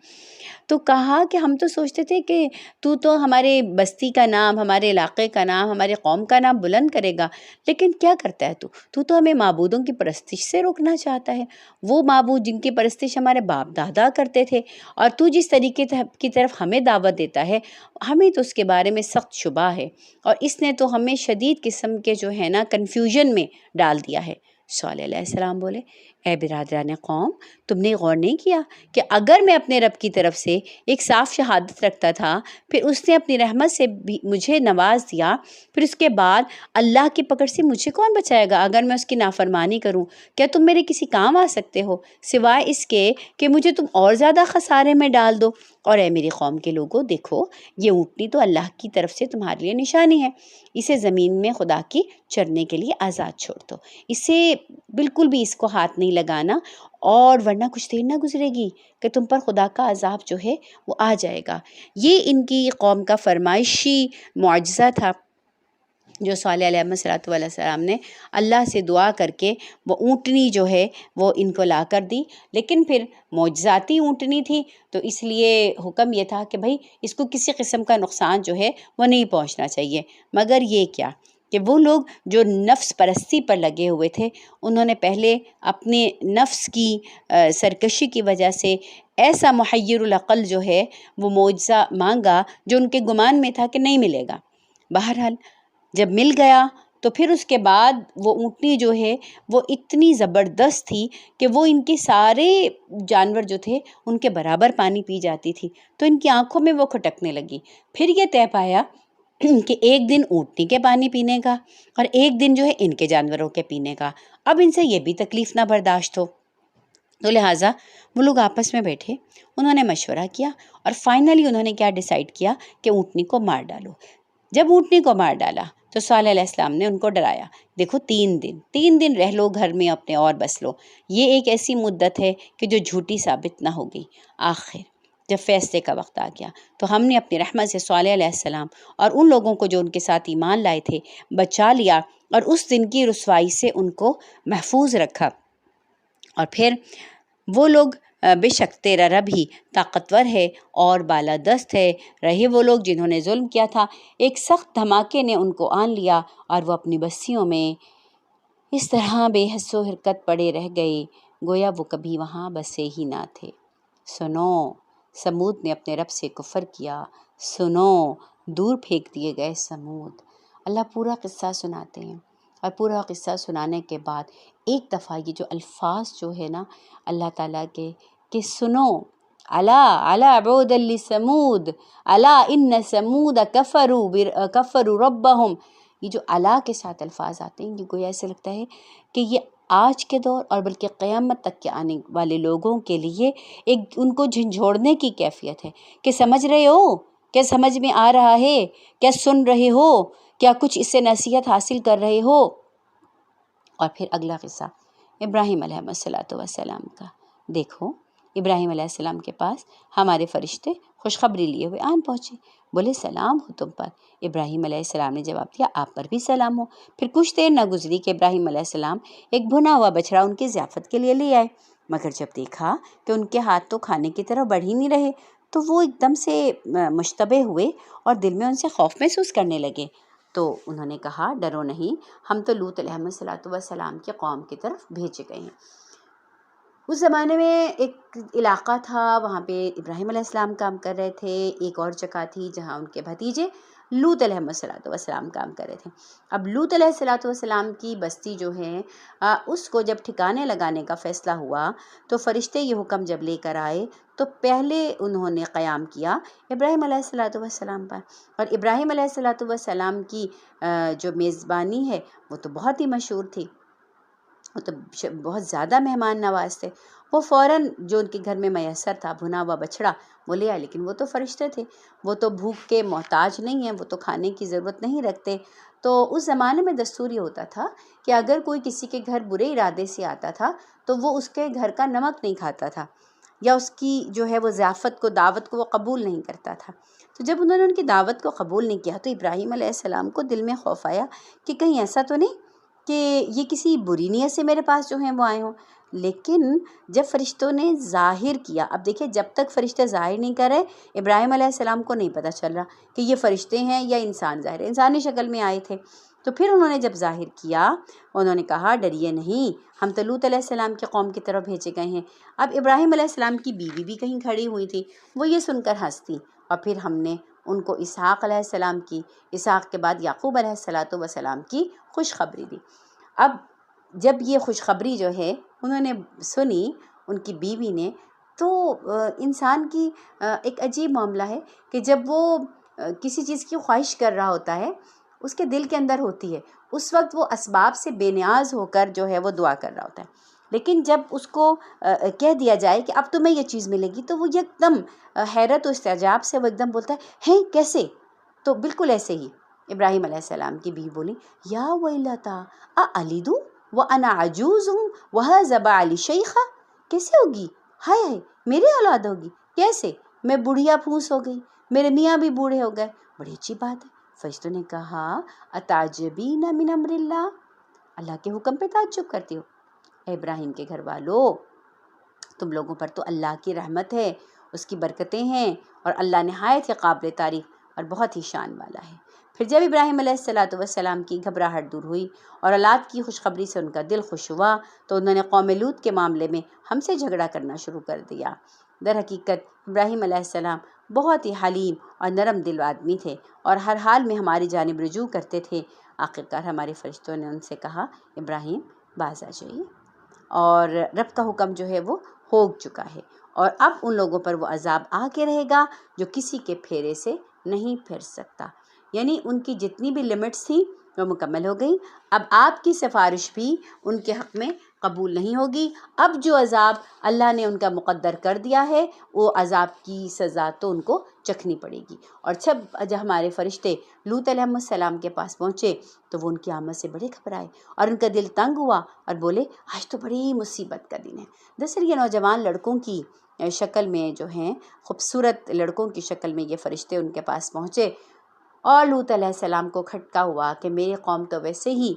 تو کہا کہ ہم تو سوچتے تھے کہ تو ہمارے بستی کا نام، ہمارے علاقے کا نام، ہمارے قوم کا نام بلند کرے گا، لیکن کیا کرتا ہے تو ہمیں معبودوں کی پرستش سے روکنا چاہتا ہے، وہ معبود جن کی پرستش ہمارے باپ دادا کرتے تھے، اور تو جس طریقے کی طرف ہمیں دعوت دیتا ہے ہمیں تو اس کے بارے میں سخت شبہ ہے، اور اس نے تو ہمیں شدید قسم کے جو ہے نا کنفیوژن میں ڈال دیا ہے۔ صالح علیہ السلام بولے اے برادران قوم، تم نے غور نہیں کیا کہ اگر میں اپنے رب کی طرف سے ایک صاف شہادت رکھتا تھا، پھر اس نے اپنی رحمت سے بھی مجھے نواز دیا، پھر اس کے بعد اللہ کی پکڑ سے مجھے کون بچائے گا اگر میں اس کی نافرمانی کروں؟ کیا تم میرے کسی کام آ سکتے ہو سوائے اس کے کہ مجھے تم اور زیادہ خسارے میں ڈال دو؟ اور اے میری قوم کے لوگوں، دیکھو یہ اونٹنی تو اللہ کی طرف سے تمہارے لیے نشانی ہے، اسے زمین میں خدا کی چرنے کے لیے آزاد چھوڑ دو، اسے بالکل بھی اس کو ہاتھ نہیں لگانا، اور ورنہ کچھ دیر نہ گزرے گی کہ تم پر خدا کا عذاب جو ہے وہ آ جائے گا۔ یہ ان کی قوم کا فرمائشی معجزہ تھا جو صالح علیہ السلام نے اللہ سے دعا کر کے وہ اونٹنی جو ہے وہ ان کو لا کر دی، لیکن پھر معجزاتی اونٹنی تھی تو اس لیے حکم یہ تھا کہ بھائی اس کو کسی قسم کا نقصان جو ہے وہ نہیں پہنچنا چاہیے۔ مگر یہ کیا کہ وہ لوگ جو نفس پرستی پر لگے ہوئے تھے، انہوں نے پہلے اپنے نفس کی سرکشی کی وجہ سے ایسا محیر العقل جو ہے وہ معجزہ مانگا جو ان کے گمان میں تھا کہ نہیں ملے گا۔ بہرحال جب مل گیا تو پھر اس کے بعد وہ اونٹنی جو ہے وہ اتنی زبردست تھی کہ وہ ان کے سارے جانور جو تھے ان کے برابر پانی پی جاتی تھی، تو ان کی آنکھوں میں وہ کھٹکنے لگی۔ پھر یہ طے پایا کہ ایک دن اونٹنی کے پانی پینے کا اور ایک دن جو ہے ان کے جانوروں کے پینے کا، اب ان سے یہ بھی تکلیف نہ برداشت ہو، تو لہٰذا وہ لوگ آپس میں بیٹھے، انہوں نے مشورہ کیا اور فائنلی انہوں نے کیا ڈیسائیڈ کیا کہ اونٹنی کو مار ڈالو۔ جب اونٹنی کو مار ڈالا تو صالح علیہ السلام نے ان کو ڈرایا، دیکھو 3 دن رہ لو گھر میں اپنے اور بس لو، یہ ایک ایسی مدت ہے کہ جو جھوٹی ثابت نہ ہوگی۔ آخر جب فیصلے کا وقت آ گیا تو ہم نے اپنی رحمت سے صالح علیہ السلام اور ان لوگوں کو جو ان کے ساتھ ایمان لائے تھے بچا لیا اور اس دن کی رسوائی سے ان کو محفوظ رکھا۔ اور پھر وہ لوگ بے شک تیرا رب ہی طاقتور ہے اور بالادست ہے، رہے وہ لوگ جنہوں نے ظلم کیا تھا، ایک سخت دھماکے نے ان کو آن لیا اور وہ اپنی بستیوں میں اس طرح بے حس و حرکت پڑے رہ گئے گویا وہ کبھی وہاں بسے ہی نہ تھے۔ سنو، سمود نے اپنے رب سے کفر کیا، سنو، دور پھینک دیے گئے سمود۔ اللہ پورا قصہ سناتے ہیں اور پورا قصہ سنانے کے بعد ایک دفعہ یہ جو الفاظ جو ہے نا اللہ تعالیٰ کے کہ سنو، الا بعود لسمود، الا ان سمود کفروا ربہم، یہ جو الا کے ساتھ الفاظ آتے ہیں یہ گویا ایسے لگتا ہے کہ یہ آج کے دور اور بلکہ قیامت تک کے آنے والے لوگوں کے لیے ایک ان کو جھنجھوڑنے کی کیفیت ہے کہ سمجھ رہے ہو، کیا سمجھ میں آ رہا ہے، کیا سن رہے ہو، کیا کچھ اس سے نصیحت حاصل کر رہے ہو۔ اور پھر اگلا قصہ ابراہیم علیہ السلام کا، دیکھو ابراہیم علیہ السلام کے پاس ہمارے فرشتے خوشخبری لیے ہوئے آن پہنچے، بولے سلام ہو تم پر۔ ابراہیم علیہ السلام نے جواب دیا آپ پر بھی سلام ہو۔ پھر کچھ دیر نہ گزری کہ ابراہیم علیہ السلام ایک بھنا ہوا بچڑا ان کی ضیافت کے لیے لے آئے، مگر جب دیکھا کہ ان کے ہاتھ تو کھانے کی طرف بڑھ ہی نہیں رہے تو وہ ایک دم سے مشتبہ ہوئے اور دل میں ان سے خوف محسوس کرنے لگے۔ تو انہوں نے کہا ڈرو نہیں، ہم تو لوط علیہ السلام کی قوم کی طرف بھیجے گئے ہیں۔ اس زمانے میں ایک علاقہ تھا، وہاں پہ ابراہیم علیہ السلام کام کر رہے تھے، ایک اور جگہ تھی جہاں ان کے بھتیجے لوط علیہ السلام کام کر رہے تھے۔ اب لوط علیہ السلام کی بستی جو ہے اس کو جب ٹھکانے لگانے کا فیصلہ ہوا تو فرشتے یہ حکم جب لے کر آئے تو پہلے انہوں نے قیام کیا ابراہیم علیہ السلام پر، اور ابراہیم علیہ السلام کی جو میزبانی ہے وہ تو بہت ہی مشہور تھی، وہ تو بہت زیادہ مہمان نواز تھے۔ وہ فوراً جو ان کے گھر میں میسر تھا بھنا ہوا بچڑا وہ لے آئے، لیکن وہ تو فرشتے تھے، وہ تو بھوک کے محتاج نہیں ہیں، وہ تو کھانے کی ضرورت نہیں رکھتے۔ تو اس زمانے میں دستور یہ ہوتا تھا کہ اگر کوئی کسی کے گھر برے ارادے سے آتا تھا تو وہ اس کے گھر کا نمک نہیں کھاتا تھا یا اس کی جو ہے وہ ضیافت کو دعوت کو وہ قبول نہیں کرتا تھا۔ تو جب انہوں نے ان کی دعوت کو قبول نہیں کیا تو ابراہیم علیہ السلام کو دل میں خوف آیا کہ کہیں ایسا تو نہیں کہ یہ کسی بری نیت سے میرے پاس جو ہیں وہ آئے ہوں۔ لیکن جب فرشتوں نے ظاہر کیا، اب دیکھیں جب تک فرشتے ظاہر نہیں کر رہے ابراہیم علیہ السلام کو نہیں پتہ چل رہا کہ یہ فرشتے ہیں یا انسان ظاہر ہے، انسانی شکل میں آئے تھے۔ تو پھر انہوں نے جب ظاہر کیا انہوں نے کہا ڈریے نہیں، ہم تو لوط علیہ السلام کی قوم کی طرف بھیجے گئے ہیں۔ اب ابراہیم علیہ السلام کی بیوی بھی کہیں کھڑی ہوئی تھی، وہ یہ سن کر ہنستی، اور پھر ہم نے ان کو اسحاق علیہ السلام کی، اسحاق کے بعد یعقوب علیہ السلام کی خوشخبری دی۔ اب جب یہ خوشخبری جو ہے انہوں نے سنی ان کی بیوی نے، تو انسان کی ایک عجیب معاملہ ہے کہ جب وہ کسی چیز کی خواہش کر رہا ہوتا ہے اس کے دل کے اندر ہوتی ہے، اس وقت وہ اسباب سے بے نیاز ہو کر جو ہے وہ دعا کر رہا ہوتا ہے، لیکن جب اس کو کہہ دیا جائے کہ اب تمہیں یہ چیز ملے گی تو وہ یک دم حیرت و استعجاب سے وہ ایک دم بولتا ہے ہیں کیسے؟ تو بالکل ایسے ہی ابراہیم علیہ السلام کی بیوی بولی یا ویلتا اَأَلِدُ وَأَنَا عَجُوزٌ وَهَذَا بَعْلِي شَيْخًا، کیسے ہوگی؟ ہائے ہائے میرے اولاد ہوگی کیسے؟ میں بڑھیا پھوس ہو گئی، میرے میاں بھی بوڑھے ہو گئے، بڑی اچھی بات ہے۔ فرشتوں نے کہا اتعجبین من امر اللہ، اللہ کے حکم پہ تعجب کرتی ہو؟ اے ابراہیم کے گھر والو، تم لوگوں پر تو اللہ کی رحمت ہے، اس کی برکتیں ہیں، اور اللہ نہایت ہی قابل تعریف اور بہت ہی شان والا ہے۔ پھر جب ابراہیم علیہ السلام کی گھبراہٹ دور ہوئی اور اولاد کی خوشخبری سے ان کا دل خوش ہوا تو انہوں نے قوم لوط کے معاملے میں ہم سے جھگڑا کرنا شروع کر دیا۔ در حقیقت ابراہیم علیہ السلام بہت ہی حلیم اور نرم دل آدمی تھے اور ہر حال میں ہماری جانب رجوع کرتے تھے۔ آخرکار ہمارے فرشتوں نے ان سے کہا ابراہیم باز آ جائیے، اور رب کا حکم جو ہے وہ ہو چکا ہے، اور اب ان لوگوں پر وہ عذاب آ کے رہے گا جو کسی کے پھیرے سے نہیں پھر سکتا۔ یعنی ان کی جتنی بھی لمٹس تھیں وہ مکمل ہو گئی۔ اب آپ کی سفارش بھی ان کے حق میں قبول نہیں ہوگی۔ اب جو عذاب اللہ نے ان کا مقدر کر دیا ہے وہ عذاب کی سزا تو ان کو چکھنی پڑے گی۔ اور جب ہمارے فرشتے لوط علیہ السلام کے پاس پہنچے تو وہ ان کی آمد سے بڑے گھبرائے اور ان کا دل تنگ ہوا اور بولے آج تو بڑی مصیبت کا دن ہے۔ دراصل یہ نوجوان لڑکوں کی شکل میں جو ہیں، خوبصورت لڑکوں کی شکل میں یہ فرشتے ان کے پاس پہنچے، اور لوط علیہ السلام کو کھٹکا ہوا کہ میری قوم تو ویسے ہی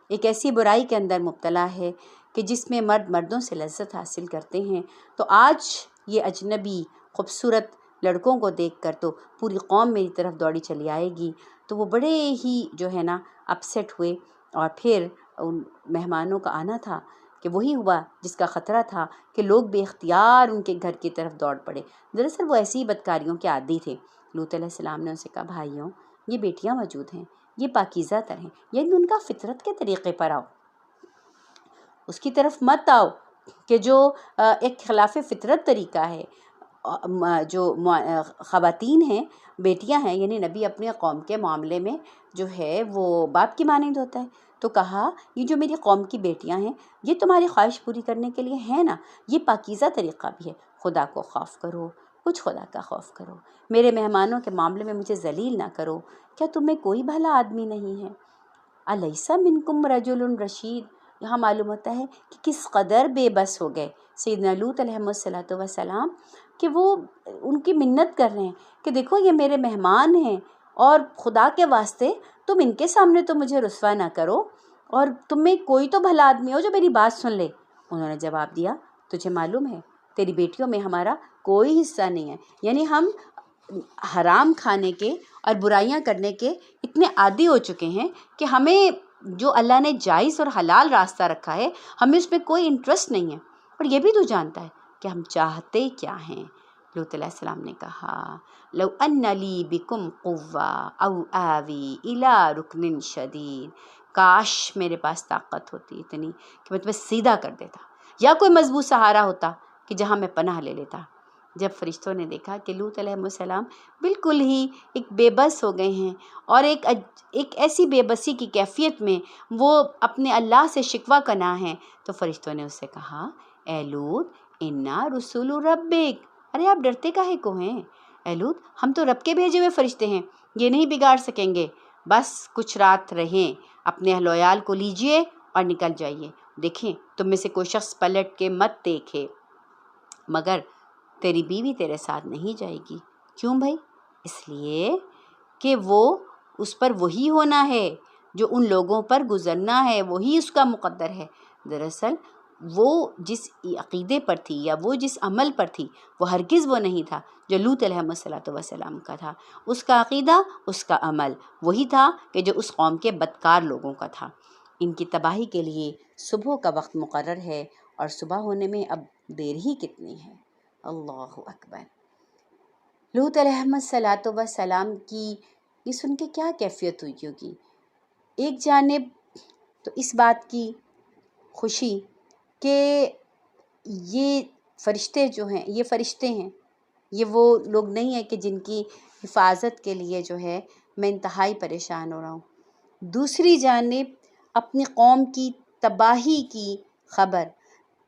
ایک ایسی برائی کے اندر مبتلا ہے کہ جس میں مرد مردوں سے لذت حاصل کرتے ہیں، تو آج یہ اجنبی خوبصورت لڑکوں کو دیکھ کر تو پوری قوم میری طرف دوڑی چلی آئے گی۔ تو وہ بڑے ہی جو ہے نا اپسیٹ ہوئے، اور پھر ان مہمانوں کا آنا تھا کہ وہی ہوا جس کا خطرہ تھا کہ لوگ بے اختیار ان کے گھر کی طرف دوڑ پڑے۔ دراصل وہ ایسی ہی بدکاریوں کے عادی تھے۔ لوط علیہ السلام نے ان سے کہا بھائیوں، یہ بیٹیاں موجود ہیں، یہ پاکیزہ تر ہیں، یعنی ان کا فطرت کے طریقے پر آؤ، اس کی طرف مت آؤ کہ جو ایک خلاف فطرت طریقہ ہے۔ جو خواتین ہیں، بیٹیاں ہیں، یعنی نبی اپنے قوم کے معاملے میں جو ہے وہ باپ کی مانند ہوتا ہے۔ تو کہا یہ جو میری قوم کی بیٹیاں ہیں یہ تمہاری خواہش پوری کرنے کے لیے ہیں نا، یہ پاکیزہ طریقہ بھی ہے۔ خدا کو خوف کرو، کچھ خدا کا خوف کرو، میرے مہمانوں کے معاملے میں مجھے ذلیل نہ کرو۔ کیا تم میں کوئی بھلا آدمی نہیں ہے؟ الیس منکم رجل رشید۔ یہاں معلوم ہوتا ہے کہ کس قدر بے بس ہو گئے سیدنا لوط علیہ السلام کہ وہ ان کی منت کر رہے ہیں کہ دیکھو یہ میرے مہمان ہیں، اور خدا کے واسطے تم ان کے سامنے تو مجھے رسوا نہ کرو، اور تم میں کوئی تو بھلا آدمی ہو جو میری بات سن لے۔ انہوں نے جواب دیا تجھے معلوم ہے تیری بیٹیوں میں ہمارا کوئی حصہ نہیں ہے، یعنی ہم حرام کھانے کے اور برائیاں کرنے کے اتنے عادی ہو چکے ہیں کہ ہمیں جو اللہ نے جائز اور حلال راستہ رکھا ہے ہمیں اس میں کوئی انٹرسٹ نہیں ہے، اور یہ بھی تو جانتا ہے کہ ہم چاہتے کیا ہیں۔ لوط علیہ السلام نے کہا لو ان لی بکم قوہ او آوی الی رکن شدید، کاش میرے پاس طاقت ہوتی اتنی کہ میں تمہیں سیدھا کر دیتا، یا کوئی مضبوط سہارا ہوتا کہ جہاں میں پناہ لے لیتا۔ جب فرشتوں نے دیکھا کہ لوط علیہ السلام بالکل ہی ایک بے بس ہو گئے ہیں، اور ایک ایسی بے بسی کی کیفیت میں وہ اپنے اللہ سے شکوہ کنا ہیں، تو فرشتوں نے اس سے کہا اے لوط انا رسول ربک، ارے آپ ڈرتے کاہے کو ہیں؟ اے لوط ہم تو رب کے بھیجے ہوئے فرشتے ہیں، یہ نہیں بگاڑ سکیں گے، بس کچھ رات رہیں، اپنے اہل و عیال کو لیجئے اور نکل جائیے۔ دیکھیں تم میں سے کوئی شخص پلٹ کے مت دیکھے، مگر تیری بیوی تیرے ساتھ نہیں جائے گی۔ کیوں بھائی؟ اس لیے کہ وہ اس پر وہی ہونا ہے جو ان لوگوں پر گزرنا ہے، وہی اس کا مقدر ہے۔ دراصل وہ جس عقیدے پر تھی یا وہ جس عمل پر تھی وہ ہرگز وہ نہیں تھا جو لوط علیہ السلام کا تھا۔ اس کا عقیدہ، اس کا عمل وہی تھا کہ جو اس قوم کے بدکار لوگوں کا تھا۔ ان کی تباہی کے لیے صبح کا وقت مقرر ہے، اور صبح ہونے میں اب دیر ہی کتنی ہے۔ اللہ اکبر۔ لوط علیہ السلام کی یہ سن کے کیا کیفیت ہوئی ہوگی؟ ایک جانب تو اس بات کی خوشی کہ یہ فرشتے جو ہیں یہ فرشتے ہیں، یہ وہ لوگ نہیں ہیں کہ جن کی حفاظت کے لیے جو ہے میں انتہائی پریشان ہو رہا ہوں۔ دوسری جانب اپنی قوم کی تباہی کی خبر،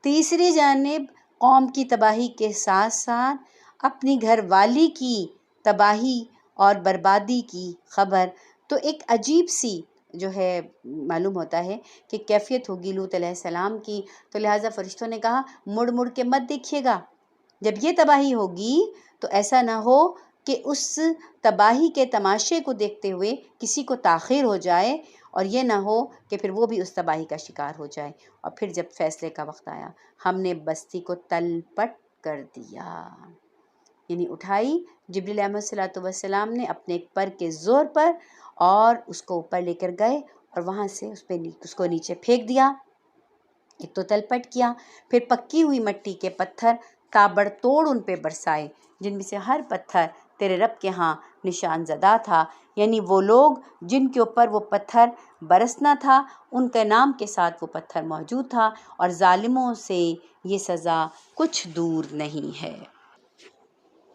تیسری جانب قوم کی تباہی کے ساتھ ساتھ اپنی گھر والی کی تباہی اور بربادی کی خبر، تو ایک عجیب سی جو ہے معلوم ہوتا ہے کہ کیفیت ہوگی لوط علیہ السلام کی۔ تو لہٰذا فرشتوں نے کہا مڑ مڑ کے مت دیکھیے گا، جب یہ تباہی ہوگی تو ایسا نہ ہو کہ اس تباہی کے تماشے کو دیکھتے ہوئے کسی کو تاخیر ہو جائے، اور یہ نہ ہو کہ پھر وہ بھی اس تباہی کا شکار ہو جائے۔ اور پھر جب فیصلے کا وقت آیا ہم نے بستی کو تل پٹ کر دیا، یعنی اٹھائی جبریل علیہ السلام نے اپنے ایک پر کے زور پر، اور اس کو اوپر لے کر گئے اور وہاں سے اس کو نیچے پھینک دیا۔ ایک تو تل پٹ کیا، پھر پکی ہوئی مٹی کے پتھر تابڑ توڑ ان پہ برسائے، جن میں سے ہر پتھر تیرے رب کے ہاں نشان زدہ تھا، یعنی وہ لوگ جن کے اوپر وہ پتھر برسنا تھا ان کے نام کے ساتھ وہ پتھر موجود تھا، اور ظالموں سے یہ سزا کچھ دور نہیں ہے۔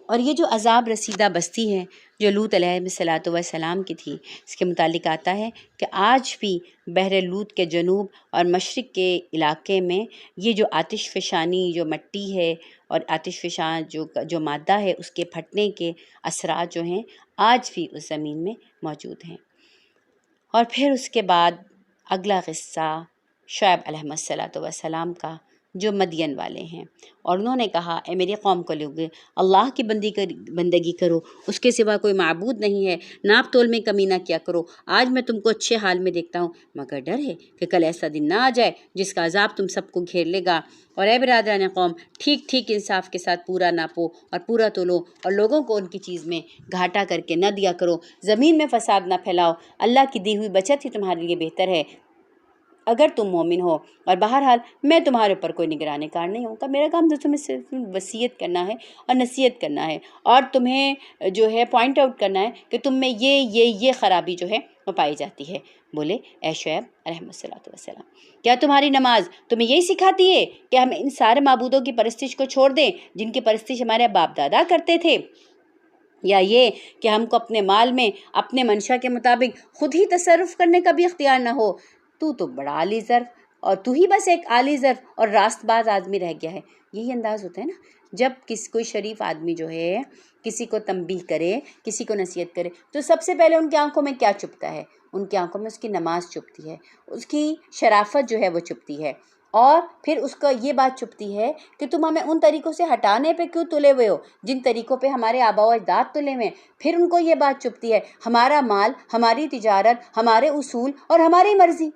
اور یہ جو عذاب رسیدہ بستی ہے جو لوط علیہ السلام کی تھی، اس کے متعلق آتا ہے کہ آج بھی بحر لوط کے جنوب اور مشرق کے علاقے میں یہ جو آتش فشانی جو مٹی ہے اور آتش فشاں جو مادہ ہے اس کے پھٹنے کے اثرات جو ہیں آج بھی اس زمین میں موجود ہیں۔ اور پھر اس کے بعد اگلا قصہ شعیب علیہ السلام کا، جو مدین والے ہیں، اور انہوں نے کہا اے میری قوم کو لوگ، اللہ کی بندگی کرو، اس کے سوا کوئی معبود نہیں ہے، ناپ تول میں کمی نہ کیا کرو، آج میں تم کو اچھے حال میں دیکھتا ہوں، مگر ڈر ہے کہ کل ایسا دن نہ آ جائے جس کا عذاب تم سب کو گھیر لے گا۔ اور اے برادران قوم، ٹھیک ٹھیک انصاف کے ساتھ پورا ناپو اور پورا تولو، اور لوگوں کو ان کی چیز میں گھاٹا کر کے نہ دیا کرو، زمین میں فساد نہ پھیلاؤ، اللہ کی دی ہوئی بچت ہی تمہارے لیے بہتر ہے اگر تم مومن ہو۔ اور بہرحال میں تمہارے اوپر کوئی نگران کار نہیں ہوں گا، میرا کام تو تمہیں صرف وصیت کرنا ہے اور نصیحت کرنا ہے، اور تمہیں جو ہے پوائنٹ آؤٹ کرنا ہے کہ تم میں یہ خرابی جو ہے وہ پائی جاتی ہے۔ بولے اے شعیب علیہ السلام، کیا تمہاری نماز تمہیں یہی سکھاتی ہے کہ ہم ان سارے معبودوں کی پرستش کو چھوڑ دیں جن کی پرستش ہمارے باپ دادا کرتے تھے، یا یہ کہ ہم کو اپنے مال میں اپنے منشا کے مطابق خود ہی تصرف کرنے کا بھی اختیار نہ ہو؟ تو بڑا عالی ظرف، اور تو ہی بس ایک عالی ظرف اور راست باز آدمی رہ گیا ہے۔ یہی انداز ہوتا ہے نا جب کوئی شریف آدمی جو ہے کسی کو تنبیہ کرے، کسی کو نصیحت کرے، تو سب سے پہلے ان کی آنکھوں میں کیا چپتا ہے؟ ان کی آنکھوں میں اس کی نماز چپتی ہے، اس کی شرافت جو ہے وہ چپتی ہے، اور پھر اس کا یہ بات چپتی ہے کہ تم ہمیں ان طریقوں سے ہٹانے پہ کیوں تلے ہوئے ہو جن طریقوں پہ ہمارے آباء و اجداد تلے ہوئے ہیں۔ پھر ان کو یہ بات چپتی ہے ہمارا مال، ہماری تجارت، ہمارے اصول اور ہماری مرضی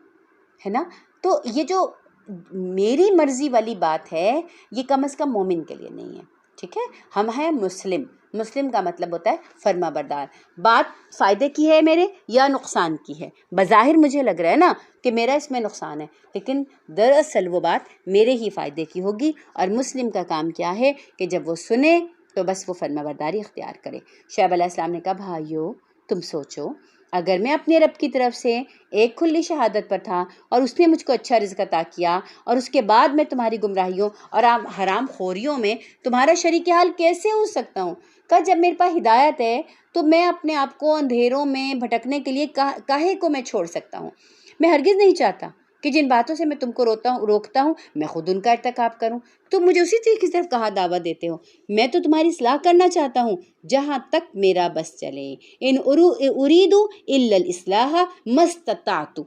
ہے نا۔ تو یہ جو میری مرضی والی بات ہے یہ کم از کم مومن کے لیے نہیں ہے، ٹھیک ہے۔ ہم ہیں مسلم کا مطلب ہوتا ہے فرما بردار۔ بات فائدے کی ہے میرے یا نقصان کی ہے؟ بظاہر مجھے لگ رہا ہے نا کہ میرا اس میں نقصان ہے، لیکن دراصل وہ بات میرے ہی فائدے کی ہوگی، اور مسلم کا کام کیا ہے کہ جب وہ سنے تو بس وہ فرما برداری اختیار کرے۔ شعیب علیہ السلام نے کہا بھائیو تم سوچو، اگر میں اپنے رب کی طرف سے ایک کھلی شہادت پر تھا اور اس نے مجھ کو اچھا رزق عطا کیا، اور اس کے بعد میں تمہاری گمراہیوں اور حرام خوریوں میں تمہارا شریک حال کیسے ہو سکتا ہوں؟ کہ جب میرے پاس ہدایت ہے تو میں اپنے آپ کو اندھیروں میں بھٹکنے کے لیے کاہے کو میں چھوڑ سکتا ہوں؟ میں ہرگز نہیں چاہتا کہ جن باتوں سے میں تم کو روکتا ہوں میں خود ان کا ارتکاب کروں۔ تم مجھے اسی چیز کی طرف کہاں دعوت دیتے ہو؟ میں تو تمہاری اصلاح کرنا چاہتا ہوں جہاں تک میرا بس چلے۔ ان اريد الا الاصلاح ما استطعت۔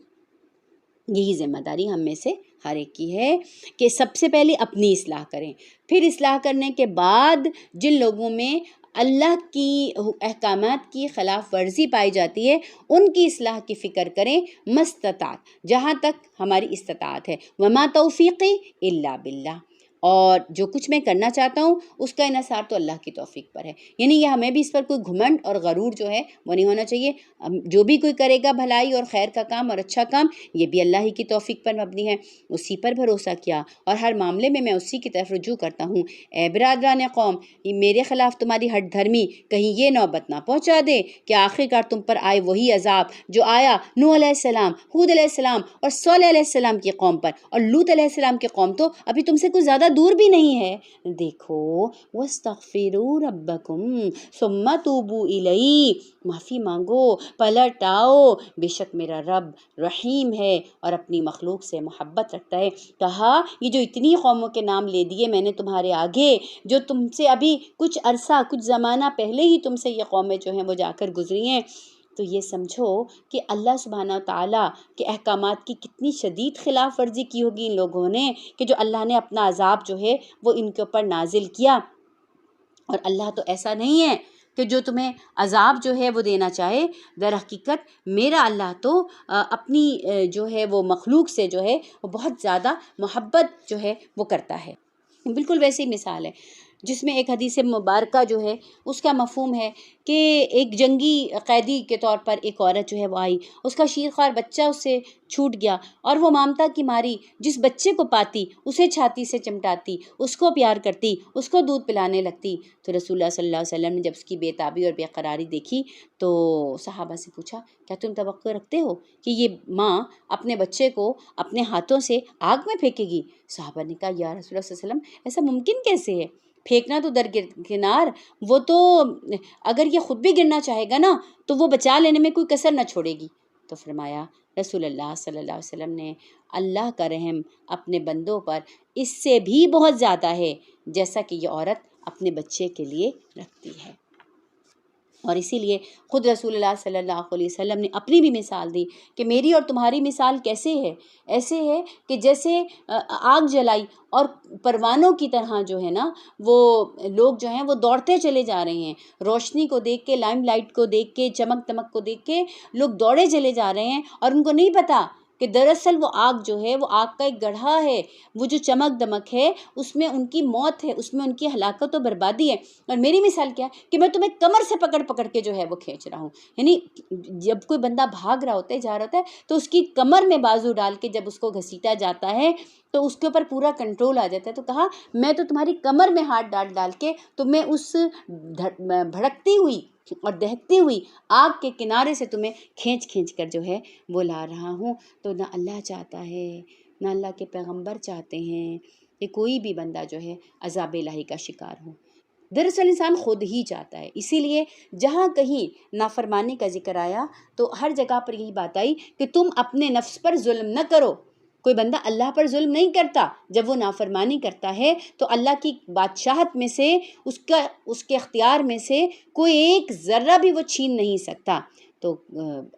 یہی ذمہ داری ہم میں سے ہر ایک کی ہے کہ سب سے پہلے اپنی اصلاح کریں، پھر اصلاح کرنے کے بعد جن لوگوں میں اللہ کی احکامات کی خلاف ورزی پائی جاتی ہے ان کی اصلاح کی فکر کریں، مستطاعت، جہاں تک ہماری استطاعت ہے، وما توفیقی الا باللہ۔ اور جو کچھ میں کرنا چاہتا ہوں اس کا انحصار تو اللہ کی توفیق پر ہے، یعنی یہ ہمیں بھی اس پر کوئی گھمنڈ اور غرور جو ہے وہ نہیں ہونا چاہیے۔ جو بھی کوئی کرے گا بھلائی اور خیر کا کام اور اچھا کام یہ بھی اللہ ہی کی توفیق پر مبنی ہے، اسی پر بھروسہ کیا، اور ہر معاملے میں اسی کی طرف رجوع کرتا ہوں۔ اے برادران قوم، میرے خلاف تمہاری ہٹ دھرمی کہیں یہ نوبت نہ پہنچا دے کہ آخر کار تم پر آئے وہی عذاب جو آیا نوح علیہ السلام، ہود علیہ السلام اور صالح علیہ السلام کی قوم پر، اور لوط علیہ السلام کی قوم تو ابھی تم سے کچھ زیادہ دور بھی نہیں ہے۔ دیکھو وَاسْتَغْفِرُوا رَبَّكُمْ ثُمَّ تُوبُوا إِلَيْهِ، معافی مانگو، پلٹ آؤ، بے شک میرا رب رحیم ہے اور اپنی مخلوق سے محبت رکھتا ہے۔ کہا یہ جو اتنی قوموں کے نام لے دیے میں نے تمہارے آگے، جو تم سے ابھی کچھ عرصہ کچھ زمانہ پہلے ہی تم سے یہ قومیں جو ہیں وہ جا کر گزری ہیں، تو یہ سمجھو کہ اللہ سبحانہ وتعالیٰ کے احکامات کی کتنی شدید خلاف ورزی کی ہوگی ان لوگوں نے کہ جو اللہ نے اپنا عذاب جو ہے وہ ان کے اوپر نازل کیا۔ اور اللہ تو ایسا نہیں ہے کہ جو تمہیں عذاب جو ہے وہ دینا چاہے، در حقیقت میرا اللہ تو اپنی جو ہے وہ مخلوق سے جو ہے وہ بہت زیادہ محبت جو ہے وہ کرتا ہے۔ بالکل ویسے ہی مثال ہے جس میں ایک حدیث مبارکہ جو ہے اس کا مفہوم ہے کہ ایک جنگی قیدی کے طور پر ایک عورت جو ہے وہ آئی، اس کا شیرخوار بچہ اس سے چھوٹ گیا اور وہ ممتا کی ماری جس بچے کو پاتی اسے چھاتی سے چمٹاتی، اس کو پیار کرتی، اس کو دودھ پلانے لگتی۔ تو رسول اللہ صلی اللہ علیہ وسلم نے جب اس کی بے تابی اور بے قراری دیکھی تو صحابہ سے پوچھا کیا تم توقع رکھتے ہو کہ یہ ماں اپنے بچے کو اپنے ہاتھوں سے آگ میں پھینکے گی؟ صحابہ نے کہا یا رسول اللہ صلی اللہ علیہ وسلم ایسا ممکن کیسے ہے؟ پھینکنا تو درکنار، وہ تو اگر یہ خود بھی گرنا چاہے گا نا تو وہ بچا لینے میں کوئی کسر نہ چھوڑے گی۔ تو فرمایا رسول اللہ صلی اللہ علیہ وسلم نے اللہ کا رحم اپنے بندوں پر اس سے بھی بہت زیادہ ہے جیسا کہ یہ عورت اپنے بچے کے لیے رکھتی ہے۔ اور اسی لیے خود رسول اللہ صلی اللہ علیہ وسلم نے اپنی بھی مثال دی کہ میری اور تمہاری مثال کیسے ہے؟ ایسے ہے کہ جیسے آگ جلائی اور پروانوں کی طرح جو ہے نا وہ لوگ جو ہیں وہ دوڑتے چلے جا رہے ہیں، روشنی کو دیکھ کے، لائم لائٹ کو دیکھ کے، چمک دمک کو دیکھ کے لوگ دوڑے چلے جا رہے ہیں اور ان کو نہیں پتہ کہ دراصل وہ آگ جو ہے وہ آگ کا ایک گڑھا ہے، وہ جو چمک دمک ہے اس میں ان کی موت ہے، اس میں ان کی ہلاکت و بربادی ہے۔ اور میری مثال کیا ہے کہ میں تمہیں کمر سے پکڑ پکڑ کے جو ہے وہ کھینچ رہا ہوں۔ یعنی جب کوئی بندہ بھاگ رہا ہوتا ہے، جا رہا ہوتا ہے تو اس کی کمر میں بازو ڈال کے جب اس کو گھسیٹا جاتا ہے تو اس کے اوپر پورا کنٹرول آ جاتا ہے۔ تو کہا میں تو تمہاری کمر میں ہاتھ ڈال ڈال کے تمہیں اس بھڑکتی ہوئی اور دہکتی ہوئی آگ کے کنارے سے تمہیں کھینچ کھینچ کر جو ہے وہ لا رہا ہوں۔ تو نہ اللہ چاہتا ہے، نہ اللہ کے پیغمبر چاہتے ہیں کہ کوئی بھی بندہ جو ہے عذاب الہی کا شکار ہو۔ دراصل انسان خود ہی چاہتا ہے۔ اسی لیے جہاں کہیں نافرمانی کا ذکر آیا تو ہر جگہ پر یہی بات آئی کہ تم اپنے نفس پر ظلم نہ کرو۔ کوئی بندہ اللہ پر ظلم نہیں کرتا، جب وہ نافرمانی کرتا ہے تو اللہ کی بادشاہت میں سے اس کے اختیار میں سے کوئی ایک ذرہ بھی وہ چھین نہیں سکتا۔ تو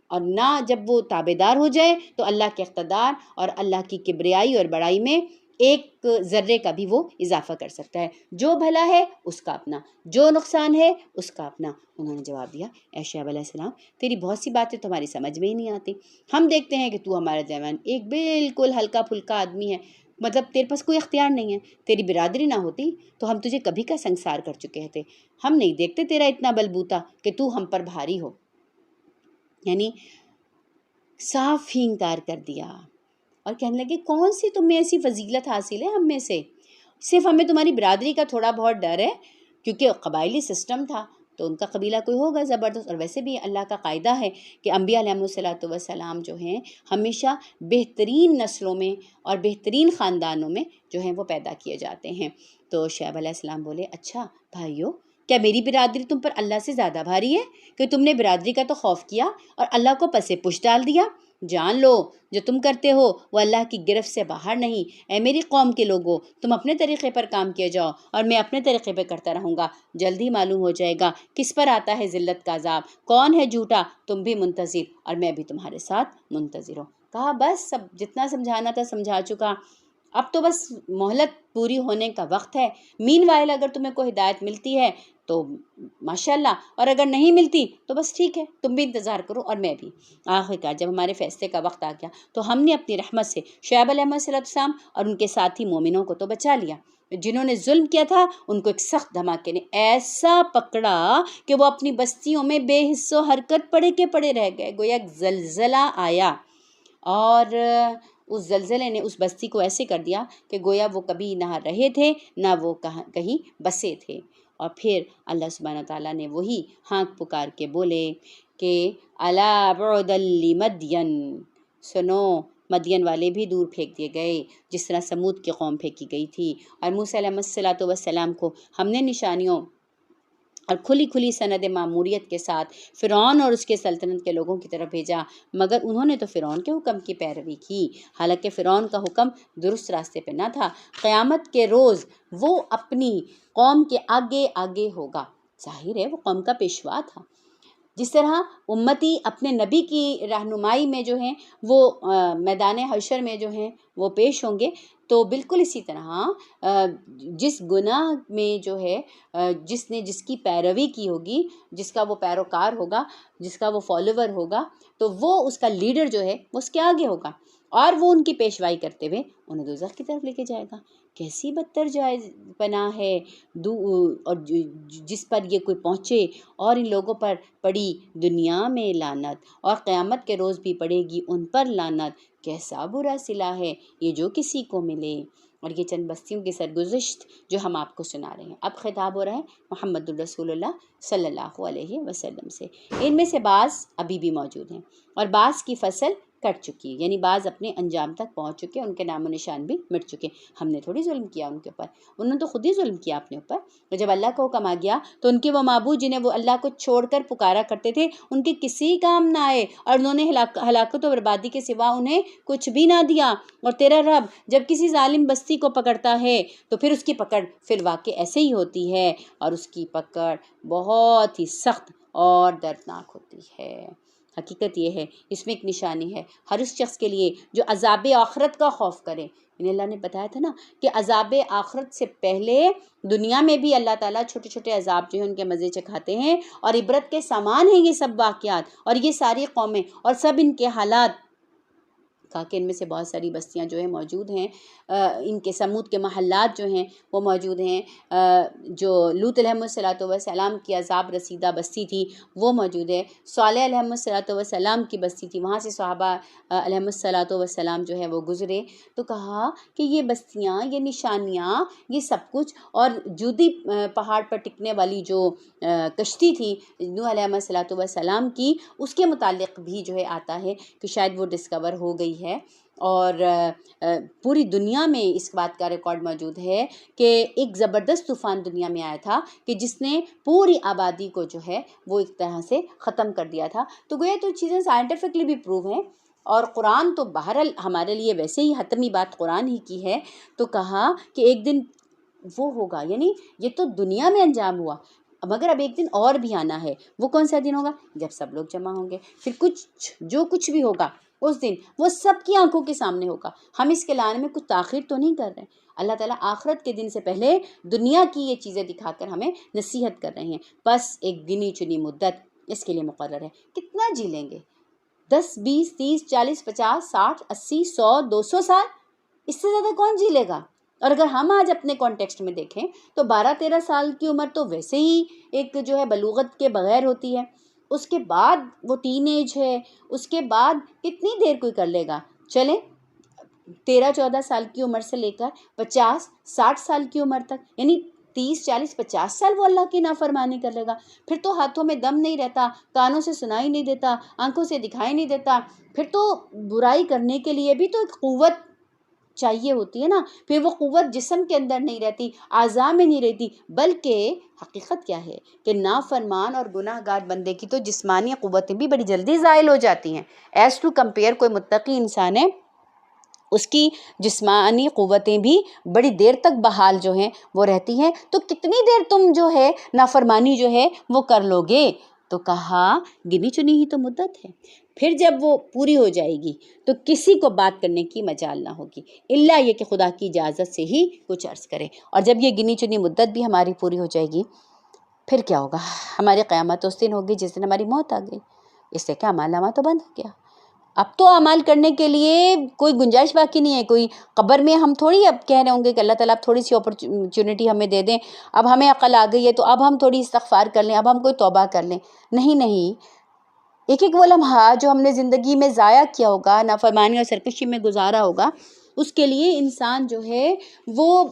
اور نہ جب وہ تابعدار ہو جائے تو اللہ کے اقتدار اور اللہ کی کبریائی اور بڑائی میں ایک ذرے کا بھی وہ اضافہ کر سکتا ہے۔ جو بھلا ہے اس کا اپنا، جو نقصان ہے اس کا اپنا۔ انہوں نے جواب دیا اے شعیب علیہ السلام تیری بہت سی باتیں تمہاری سمجھ میں ہی نہیں آتی، ہم دیکھتے ہیں کہ تو ہمارا جوان ایک بالکل ہلکا پھلکا آدمی ہے، مطلب تیرے پاس کوئی اختیار نہیں ہے، تیری برادری نہ ہوتی تو ہم تجھے کبھی کا سنسار کر چکے تھے، ہم نہیں دیکھتے تیرا اتنا بلبوتا کہ تو ہم پر بھاری ہو۔ یعنی صاف ہی انکار کر دیا اور کہنے لگے کون سی تم میں ایسی فضیلت حاصل ہے ہم میں سے؟ صرف ہمیں تمہاری برادری کا تھوڑا بہت ڈر ہے، کیونکہ قبائلی سسٹم تھا تو ان کا قبیلہ کوئی ہوگا زبردست، اور ویسے بھی اللہ کا قاعدہ ہے کہ انبیاء علیہم السلام جو ہیں ہمیشہ بہترین نسلوں میں اور بہترین خاندانوں میں جو ہیں وہ پیدا کیے جاتے ہیں۔ تو شعیب علیہ السلام بولے اچھا بھائیو، کیا میری برادری تم پر اللہ سے زیادہ بھاری ہے کہ تم نے برادری کا تو خوف کیا اور اللہ کو پسے پش ڈال دیا؟ جان لو جو تم کرتے ہو وہ اللہ کی گرفت سے باہر نہیں۔ اے میری قوم کے لوگوں، تم اپنے طریقے پر کام کیے جاؤ اور میں اپنے طریقے پہ کرتا رہوں گا، جلد ہی معلوم ہو جائے گا کس پر آتا ہے ذلت کا عذاب، کون ہے جھوٹا، تم بھی منتظر اور میں بھی تمہارے ساتھ منتظر ہوں۔ کہا بس سب جتنا سمجھانا تھا سمجھا چکا، اب تو بس مہلت پوری ہونے کا وقت ہے۔ مین وائل اگر تمہیں کوئی ہدایت ملتی ہے تو ماشاءاللہ، اور اگر نہیں ملتی تو بس ٹھیک ہے، تم بھی انتظار کرو اور میں بھی۔ آخرکار جب ہمارے فیصلے کا وقت آ گیا تو ہم نے اپنی رحمت سے شعیب علیہ السلام اور ان کے ساتھی مومنوں کو تو بچا لیا، جنہوں نے ظلم کیا تھا ان کو ایک سخت دھماکے نے ایسا پکڑا کہ وہ اپنی بستیوں میں بے حس و حرکت پڑے کے پڑے رہ گئے۔ گویا ایک زلزلہ آیا اور اس زلزلے نے اس بستی کو ایسے کر دیا کہ گویا وہ کبھی نہ رہے تھے نہ وہ کہیں بسے تھے۔ اور پھر اللہ سبحانہ تعالیٰ نے وہی ہانک پکار کے بولے کہ الا بعدا لمدین، سنو مدین والے بھی دور پھینک دیے گئے جس طرح سمود کی قوم پھینکی گئی تھی، اور موسیٰ علیہ السلام کو ہم نے نشانیوں اور کھلی کھلی سند ماموریت کے ساتھ فرعون اور اس کے سلطنت کے لوگوں کی طرف بھیجا، مگر انہوں نے تو فرعون کے حکم کی پیروی کی، حالانکہ فرعون کا حکم درست راستے پہ نہ تھا۔ قیامت کے روز وہ اپنی قوم کے آگے آگے ہوگا، ظاہر ہے وہ قوم کا پیشوا تھا۔ جس طرح امتی اپنے نبی کی رہنمائی میں جو ہیں وہ میدان حشر میں جو ہیں وہ پیش ہوں گے، تو بالکل اسی طرح جس گناہ میں جو ہے جس کی پیروی کی ہوگی، جس کا وہ پیروکار ہوگا، جس کا وہ فالوور ہوگا، تو وہ اس کا لیڈر جو ہے وہ اس کے آگے ہوگا اور وہ ان کی پیشوائی کرتے ہوئے انہیں دوزخ کی طرف لے کے جائے گا۔ کیسی بدتر جائے پناہ ہے اور جس پر یہ کوئی پہنچے، اور ان لوگوں پر پڑی دنیا میں لعنت، اور قیامت کے روز بھی پڑے گی ان پر لعنت، کیسا برا صلہ ہے یہ جو کسی کو ملے۔ اور یہ چند بستیوں کی سرگزشت جو ہم آپ کو سنا رہے ہیں۔ اب خطاب ہو رہا ہے محمد الرسول اللہ صلی اللہ علیہ وسلم سے۔ ان میں سے بعض ابھی بھی موجود ہیں اور بعض کی فصل کٹ چکی ہے، یعنی بعض اپنے انجام تک پہنچ چکے، ان کے نام و نشان بھی مٹ چکے۔ ہم نے تھوڑی ظلم کیا ان کے اوپر، انہوں نے تو خود ہی ظلم کیا اپنے اوپر۔ تو جب اللہ کا حکم آ گیا تو ان کے وہ معبود جنہیں وہ اللہ کو چھوڑ کر پکارا کرتے تھے، ان کے کسی کام نہ آئے، اور انہوں نے ہلاکت و بربادی کے سوا انہیں کچھ بھی نہ دیا۔ اور تیرا رب جب کسی ظالم بستی کو پکڑتا ہے تو پھر اس کی پکڑ فی الواقع ایسے ہی ہوتی ہے، اور اس کی پکڑ بہت ہی سخت اور دردناک ہوتی ہے۔ حقیقت یہ ہے، اس میں ایک نشانی ہے ہر اس شخص کے لیے جو عذاب آخرت کا خوف کرے۔ انہیں اللہ نے بتایا تھا نا کہ عذاب آخرت سے پہلے دنیا میں بھی اللہ تعالیٰ چھوٹے چھوٹے عذاب جو ہیں ان کے مزے چکھاتے ہیں، اور عبرت کے سامان ہیں یہ سب واقعات اور یہ ساری قومیں اور سب ان کے حالات۔ کہا کہ ان میں سے بہت ساری بستیاں جو ہیں موجود ہیں، ان کے سمود کے محلات جو ہیں وہ موجود ہیں، جو لوط علیہ السلام کی عذاب رسیدہ بستی تھی وہ موجود ہے، صالح علیہ السلام کی بستی تھی، وہاں سے صحابہ علیہ السلام جو ہے وہ گزرے۔ تو کہا کہ یہ بستیاں، یہ نشانیاں، یہ سب کچھ، اور جودی پہاڑ پر ٹکنے والی جو کشتی تھی نوح علیہ السلام کی، اس کے متعلق بھی جو ہے آتا ہے کہ شاید وہ ڈسکور ہو گئی ہے، اور پوری دنیا میں اس بات کا ریکارڈ موجود ہے کہ ایک زبردست طوفان دنیا میں آیا تھا کہ جس نے پوری آبادی کو جو ہے وہ ایک طرح سے ختم کر دیا تھا۔ تو گویا تو چیزیں سائنٹیفکلی بھی پروو ہیں، اور قرآن تو بہرحال ہمارے لیے ویسے ہی حتمی بات قرآن ہی کی ہے۔ تو کہا کہ ایک دن وہ ہوگا، یعنی یہ تو دنیا میں انجام ہوا، مگر اب ایک دن اور بھی آنا ہے۔ وہ کون سا دن ہوگا؟ جب سب لوگ جمع ہوں گے، پھر جو کچھ بھی ہوگا اس دن وہ سب کی آنکھوں کے سامنے ہوگا۔ ہم اس کے لانے میں کچھ تاخیر تو نہیں کر رہے ہیں، اللہ تعالیٰ آخرت کے دن سے پہلے دنیا کی یہ چیزیں دکھا کر ہمیں نصیحت کر رہے ہیں۔ بس ایک گنی چنی مدت اس کے لیے مقرر ہے۔ کتنا جی لیں گے؟ 10 20 30 40 50 60 80 100 200 سال؟ اس سے زیادہ کون جی لے گا؟ اور اگر ہم آج اپنے کانٹیکسٹ میں دیکھیں تو 12-13 سال کی عمر تو ویسے ہی ایک جو ہے بلوغت کے بغیر ہوتی ہے، اس کے بعد وہ ٹین ایج ہے، اس کے بعد کتنی دیر کوئی کر لے گا؟ چلیں 13-14 سال کی عمر سے لے کر 50-60 سال کی عمر تک، یعنی 30-40-50 سال وہ اللہ کی نافرمانی کر لے گا۔ پھر تو ہاتھوں میں دم نہیں رہتا، کانوں سے سنائی نہیں دیتا، آنکھوں سے دکھائی نہیں دیتا، پھر تو برائی کرنے کے لیے بھی تو ایک قوت چاہیے ہوتی ہے نا، پھر وہ قوت جسم کے اندر نہیں رہتی، اعضاء میں نہیں رہتی، بلکہ حقیقت کیا ہے کہ نافرمان اور گناہ گار بندے کی تو جسمانی قوتیں بھی بڑی جلدی زائل ہو جاتی ہیں، ایز ٹو کمپیئر کوئی متقی انسان ہے اس کی جسمانی قوتیں بھی بڑی دیر تک بحال جو ہیں وہ رہتی ہیں۔ تو کتنی دیر تم جو ہے نافرمانی جو ہے وہ کر لو گے؟ تو کہا گنی چنی ہی تو مدت ہے، پھر جب وہ پوری ہو جائے گی تو کسی کو بات کرنے کی مجال نہ ہوگی، الا یہ کہ خدا کی اجازت سے ہی کچھ عرض کرے۔ اور جب یہ گنی چنی مدت بھی ہماری پوری ہو جائے گی پھر کیا ہوگا؟ ہماری قیامت اس دن ہوگی جس دن ہماری موت آ گئی، اس سے کیا اعمال نامہ تو بند ہو گیا، اب تو اعمال کرنے کے لیے کوئی گنجائش باقی نہیں ہے۔ کوئی قبر میں ہم تھوڑی اب کہہ رہے ہوں گے کہ اللہ تعالیٰ اب تھوڑی سی اپرچونٹی ہمیں دے دیں، اب ہمیں عقل آ گئی ہے تو اب ہم تھوڑی استغفار کر لیں، اب ہم کوئی توبہ کر لیں۔ نہیں، ایک ایک وہ لمحہ جو ہم نے زندگی میں ضائع کیا ہوگا، نافرمانی اور سرکشی میں گزارا ہوگا، اس کے لیے انسان جو ہے وہ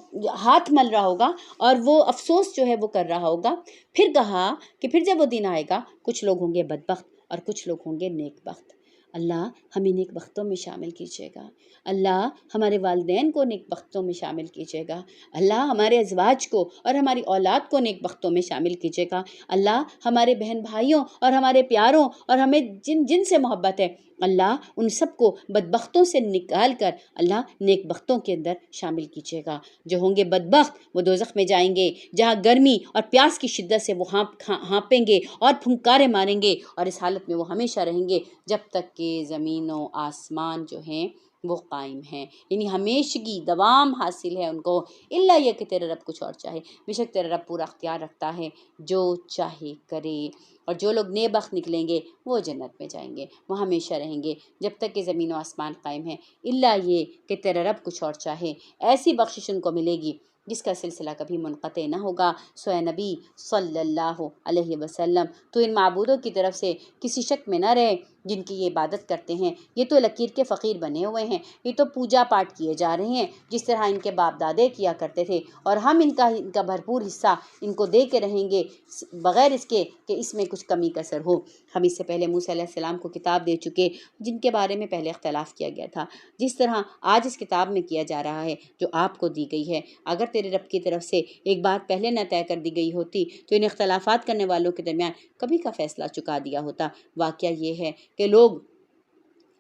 ہاتھ مل رہا ہوگا اور وہ افسوس جو ہے وہ کر رہا ہوگا۔ پھر کہا کہ پھر جب وہ دن آئے گا کچھ لوگ ہوں گے بدبخت اور کچھ لوگ ہوں گے نیک بخت۔ اللہ ہمیں نیک بختوں میں شامل کیجیے گا، اللہ ہمارے والدین کو نیک بختوں میں شامل کیجیے گا، اللہ ہمارے ازواج کو اور ہماری اولاد کو نیک بختوں میں شامل کیجیے گا، اللہ ہمارے بہن بھائیوں اور ہمارے پیاروں اور ہمیں جن سے محبت ہے، اللہ ان سب کو بدبختوں سے نکال کر اللہ نیک بختوں کے اندر شامل کیجیے گا۔ جو ہوں گے بدبخت وہ دوزخ میں جائیں گے جہاں گرمی اور پیاس کی شدت سے وہ ہانپیں گے اور پھنکارے ماریں گے، اور اس حالت میں وہ ہمیشہ رہیں گے جب تک کہ زمین و آسمان جو ہیں وہ قائم ہیں، یعنی ہمیشگی دوام حاصل ہے ان کو، الا یہ کہ تیرا رب کچھ اور چاہے۔ بے شک تیرا رب پورا اختیار رکھتا ہے، جو چاہے کرے۔ اور جو لوگ نیک نکلیں گے وہ جنت میں جائیں گے، وہ ہمیشہ رہیں گے جب تک کہ زمین و آسمان قائم ہے، الا یہ کہ تیرا رب کچھ اور چاہے۔ ایسی بخشش ان کو ملے گی جس کا سلسلہ کبھی منقطع نہ ہوگا۔ سو اے نبی صلی اللہ علیہ وسلم، تو ان معبودوں کی طرف سے کسی شک میں نہ رہے جن کی یہ عبادت کرتے ہیں، یہ تو لکیر کے فقیر بنے ہوئے ہیں، یہ تو پوجا پاٹ کیے جا رہے ہیں جس طرح ان کے باپ دادے کیا کرتے تھے، اور ہم ان کا بھرپور حصہ ان کو دے کے رہیں گے بغیر اس کے کہ اس میں کچھ کمی کسر ہو۔ ہم اس سے پہلے موسیٰ علیہ السلام کو کتاب دے چکے جن کے بارے میں پہلے اختلاف کیا گیا تھا، جس طرح آج اس کتاب میں کیا جا رہا ہے جو آپ کو دی گئی ہے۔ اگر تیرے رب کی طرف سے ایک بات پہلے نہ طے کر دی گئی ہوتی تو ان اختلافات کرنے والوں کے درمیان کبھی کا فیصلہ چکا دیا ہوتا۔ واقعہ یہ ہے کہ لوگ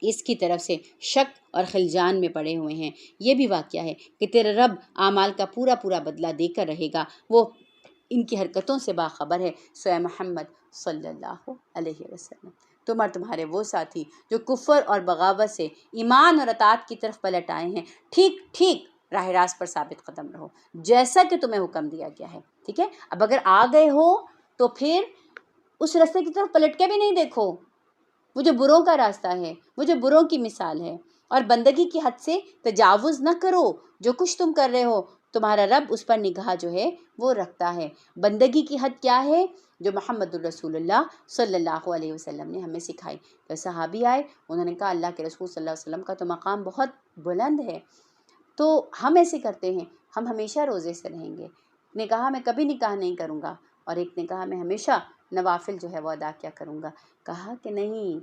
اس کی طرف سے شک اور خلجان میں پڑے ہوئے ہیں۔ یہ بھی واقعہ ہے کہ تیرا رب اعمال کا پورا پورا بدلہ دے کر رہے گا، وہ ان کی حرکتوں سے باخبر ہے۔ سو اے محمد صلی اللہ علیہ وسلم، تم اور تمہارے وہ ساتھی جو کفر اور بغاوت سے ایمان اور اطاعت کی طرف پلٹ آئے ہیں، ٹھیک ٹھیک راہ راست پر ثابت قدم رہو جیسا کہ تمہیں حکم دیا گیا ہے، ٹھیک ہے؟ اب اگر آ گئے ہو تو پھر اس راستے کی طرف پلٹ کے بھی نہیں دیکھو، وہ جو بروں کا راستہ ہے، وہ جو بروں کی مثال ہے، اور بندگی کی حد سے تجاوز نہ کرو۔ جو کچھ تم کر رہے ہو تمہارا رب اس پر نگاہ جو ہے وہ رکھتا ہے۔ بندگی کی حد کیا ہے؟ جو محمد الرسول اللہ صلی اللہ علیہ وسلم نے ہمیں سکھائی۔ تو صحابی آئے، انہوں نے کہا اللہ کے رسول صلی اللہ علیہ وسلم کا تو مقام بہت بلند ہے، تو ہم ایسے کرتے ہیں، ہم ہمیشہ روزے سے رہیں گے۔ ایک نے کہا میں کبھی نکاح نہیں کروں گا، اور ایک نے کہا میں ہمیشہ نوافل جو ہے وہ ادا کیا کروں گا۔ کہا کہ نہیں،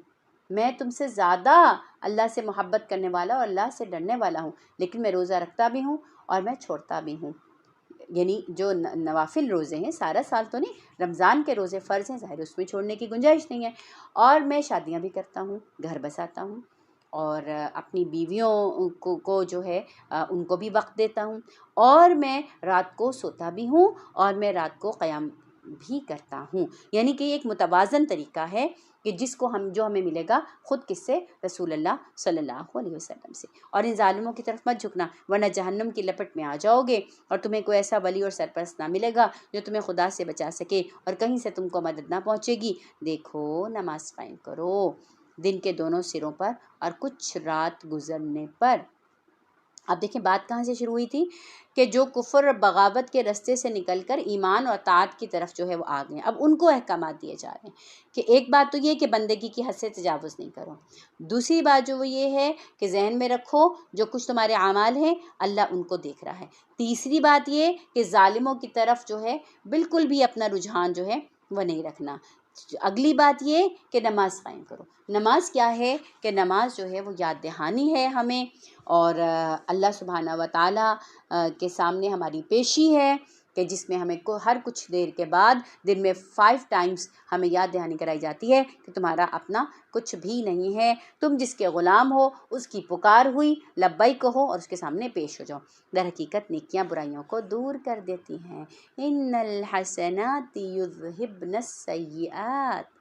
میں تم سے زیادہ اللہ سے محبت کرنے والا اور اللہ سے ڈرنے والا ہوں، لیکن میں روزہ رکھتا بھی ہوں اور میں چھوڑتا بھی ہوں۔ یعنی جو نوافل روزے ہیں سارا سال تو نہیں، رمضان کے روزے فرض ہیں، ظاہر اس میں چھوڑنے کی گنجائش نہیں ہے، اور میں شادیاں بھی کرتا ہوں، گھر بساتا ہوں، اور اپنی بیویوں کو جو ہے ان کو بھی وقت دیتا ہوں، اور میں رات کو سوتا بھی ہوں اور میں رات کو قیام بھی کرتا ہوں۔ یعنی کہ یہ ایک متوازن طریقہ ہے کہ جس کو جو ہمیں ملے گا خود کس سے؟ رسول اللہ صلی اللہ علیہ وسلم سے۔ اور ان ظالموں کی طرف مت جھکنا، ورنہ جہنم کی لپٹ میں آ جاؤ گے، اور تمہیں کوئی ایسا ولی اور سرپرست نہ ملے گا جو تمہیں خدا سے بچا سکے، اور کہیں سے تم کو مدد نہ پہنچے گی۔ دیکھو نماز قائم کرو دن کے دونوں سروں پر اور کچھ رات گزرنے پر۔ اب دیکھیں بات کہاں سے شروع ہوئی تھی کہ جو کفر اور بغاوت کے رستے سے نکل کر ایمان اور اطاعت کی طرف جو ہے وہ آ گئے ہیں، اب ان کو احکامات دیے جا رہے ہیں کہ ایک بات تو یہ کہ بندگی کی حد سے تجاوز نہیں کرو، دوسری بات جو وہ یہ ہے کہ ذہن میں رکھو جو کچھ تمہارے اعمال ہیں اللہ ان کو دیکھ رہا ہے، تیسری بات یہ کہ ظالموں کی طرف جو ہے بالکل بھی اپنا رجحان جو ہے وہ نہیں رکھنا، اگلی بات یہ کہ نماز قائم کرو۔ نماز کیا ہے کہ نماز جو ہے وہ یاد دہانی ہے ہمیں، اور اللہ سبحانہ و تعالیٰ کے سامنے ہماری پیشی ہے کہ جس میں ہمیں ہر کچھ دیر کے بعد دن میں 5 ٹائمز ہمیں یاد دہانی کرائی جاتی ہے کہ تمہارا اپنا کچھ بھی نہیں ہے، تم جس کے غلام ہو اس کی پکار ہوئی، لبیک کہو اور اس کے سامنے پیش ہو جاؤ۔ در حقیقت نیکیاں برائیوں کو دور کر دیتی ہیں۔ ان الحسنات یذہبن السیئات،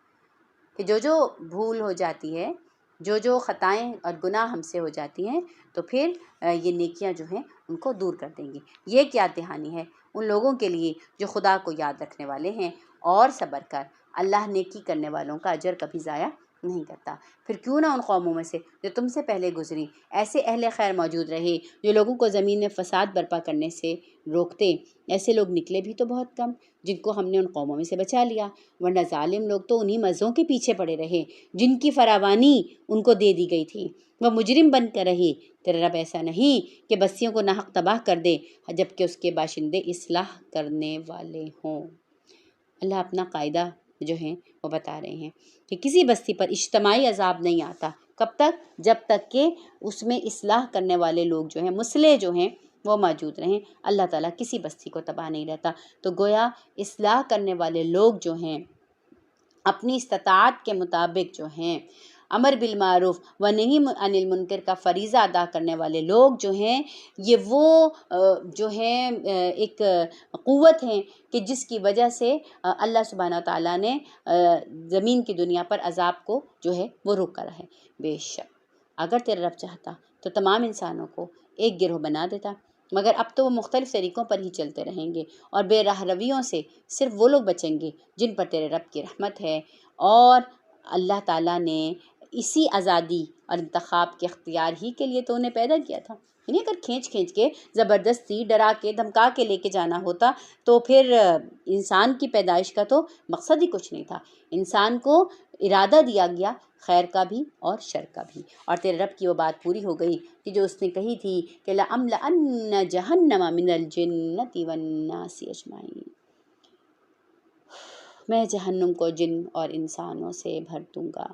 کہ جو بھول ہو جاتی ہے، جو خطائیں اور گناہ ہم سے ہو جاتی ہیں تو پھر یہ نیکیاں جو ہیں ان کو دور کر دیں گی۔ یہ ایک یاد دہانی ہے ان لوگوں کے لیے جو خدا کو یاد رکھنے والے ہیں اور صبر کر۔ اللہ نیکی کرنے والوں کا اجر کبھی ضائع نہیں کرتا۔ پھر کیوں نہ ان قوموں میں سے جو تم سے پہلے گزری ایسے اہل خیر موجود رہے جو لوگوں کو زمین میں فساد برپا کرنے سے روکتے، ایسے لوگ نکلے بھی تو بہت کم جن کو ہم نے ان قوموں میں سے بچا لیا، ورنہ ظالم لوگ تو انہی مزوں کے پیچھے پڑے رہے جن کی فراوانی ان کو دے دی گئی تھی، وہ مجرم بن کر رہے۔ تیرا رب ایسا نہیں کہ بستیوں کو ناحق تباہ کر دے جبکہ اس کے باشندے اصلاح کرنے والے ہوں۔ اللہ اپنا قاعدہ جو ہیں وہ بتا رہے ہیں کہ کسی بستی پر اجتماعی عذاب نہیں آتا، کب تک؟ جب تک کہ اس میں اصلاح کرنے والے لوگ جو ہیں، مصلح جو ہیں وہ موجود رہیں۔ اللہ تعالیٰ کسی بستی کو تباہ نہیں رہتا، تو گویا اصلاح کرنے والے لوگ جو ہیں اپنی استطاعت کے مطابق جو ہیں امر بالمعروف و نہی عن المنکر کا فریضہ ادا کرنے والے لوگ جو ہیں، یہ وہ جو ہیں ایک قوت ہیں کہ جس کی وجہ سے اللہ سبحانہ تعالیٰ نے زمین کی دنیا پر عذاب کو جو ہے وہ روکا ہے۔ بے شک اگر تیرا رب چاہتا تو تمام انسانوں کو ایک گروہ بنا دیتا، مگر اب تو وہ مختلف طریقوں پر ہی چلتے رہیں گے، اور بے راہ رویوں سے صرف وہ لوگ بچیں گے جن پر تیرے رب کی رحمت ہے، اور اللہ تعالیٰ نے اسی آزادی اور انتخاب کے اختیار ہی کے لیے تو انہیں پیدا کیا تھا۔ یعنی اگر کھینچ کے زبردستی ڈرا کے دھمکا کے لے کے جانا ہوتا تو پھر انسان کی پیدائش کا تو مقصد ہی کچھ نہیں تھا۔ انسان کو ارادہ دیا گیا خیر کا بھی اور شر کا بھی، اور تیرے رب کی وہ بات پوری ہو گئی کہ جو اس نے کہی تھی کہ لَأَمْلَأَنَّ جَهَنَّمَ مِنَ الْجِنَّةِ وَالنَّاسِ أَجْمَعِينَ، میں جہنم کو جن اور انسانوں سے بھر دوں گا۔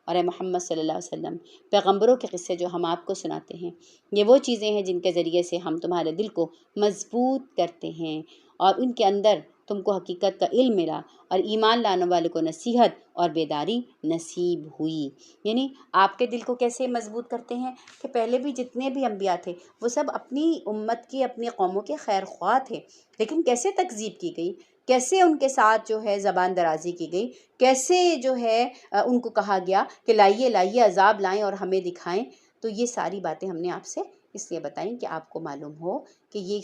اور اے محمد صلی اللہ علیہ وسلم، پیغمبروں کے قصے جو ہم آپ کو سناتے ہیں یہ وہ چیزیں ہیں جن کے ذریعے سے ہم تمہارے دل کو مضبوط کرتے ہیں، اور ان کے اندر تم کو حقیقت کا علم ملا، اور ایمان لانے والے کو نصیحت اور بیداری نصیب ہوئی۔ یعنی آپ کے دل کو کیسے مضبوط کرتے ہیں کہ پہلے بھی جتنے بھی انبیاء تھے وہ سب اپنی امت کی، اپنی قوموں کے خیر خواہ تھے، لیکن کیسے تکذیب کی گئی، کیسے ان کے ساتھ جو ہے زبان درازی کی گئی، کیسے جو ہے ان کو کہا گیا کہ لائیے عذاب لائیں اور ہمیں دکھائیں۔ تو یہ ساری باتیں ہم نے آپ سے اس لیے بتائیں کہ آپ کو معلوم ہو کہ یہ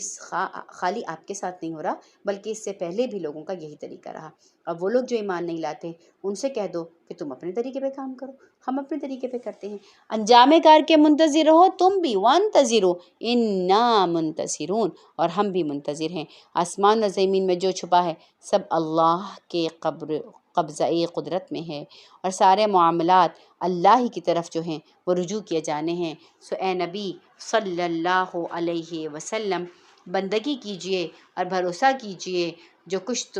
خالی آپ کے ساتھ نہیں ہو رہا، بلکہ اس سے پہلے بھی لوگوں کا یہی طریقہ رہا۔ اب وہ لوگ جو ایمان نہیں لاتے ان سے کہہ دو کہ تم اپنے طریقے پہ کام کرو، ہم اپنے طریقے پہ کرتے ہیں، انجام کار کے منتظر رہو تم بھی، وانتظروا انا منتظرون، اور ہم بھی منتظر ہیں۔ آسمان و زمین میں جو چھپا ہے سب اللہ کے قبضہ قدرت میں ہے، اور سارے معاملات اللہ ہی کی طرف جو ہیں وہ رجوع کیے جانے ہیں۔ سو اے نبی صلی اللہ علیہ وسلم، بندگی کیجئے اور بھروسہ کیجئے، جو کچھ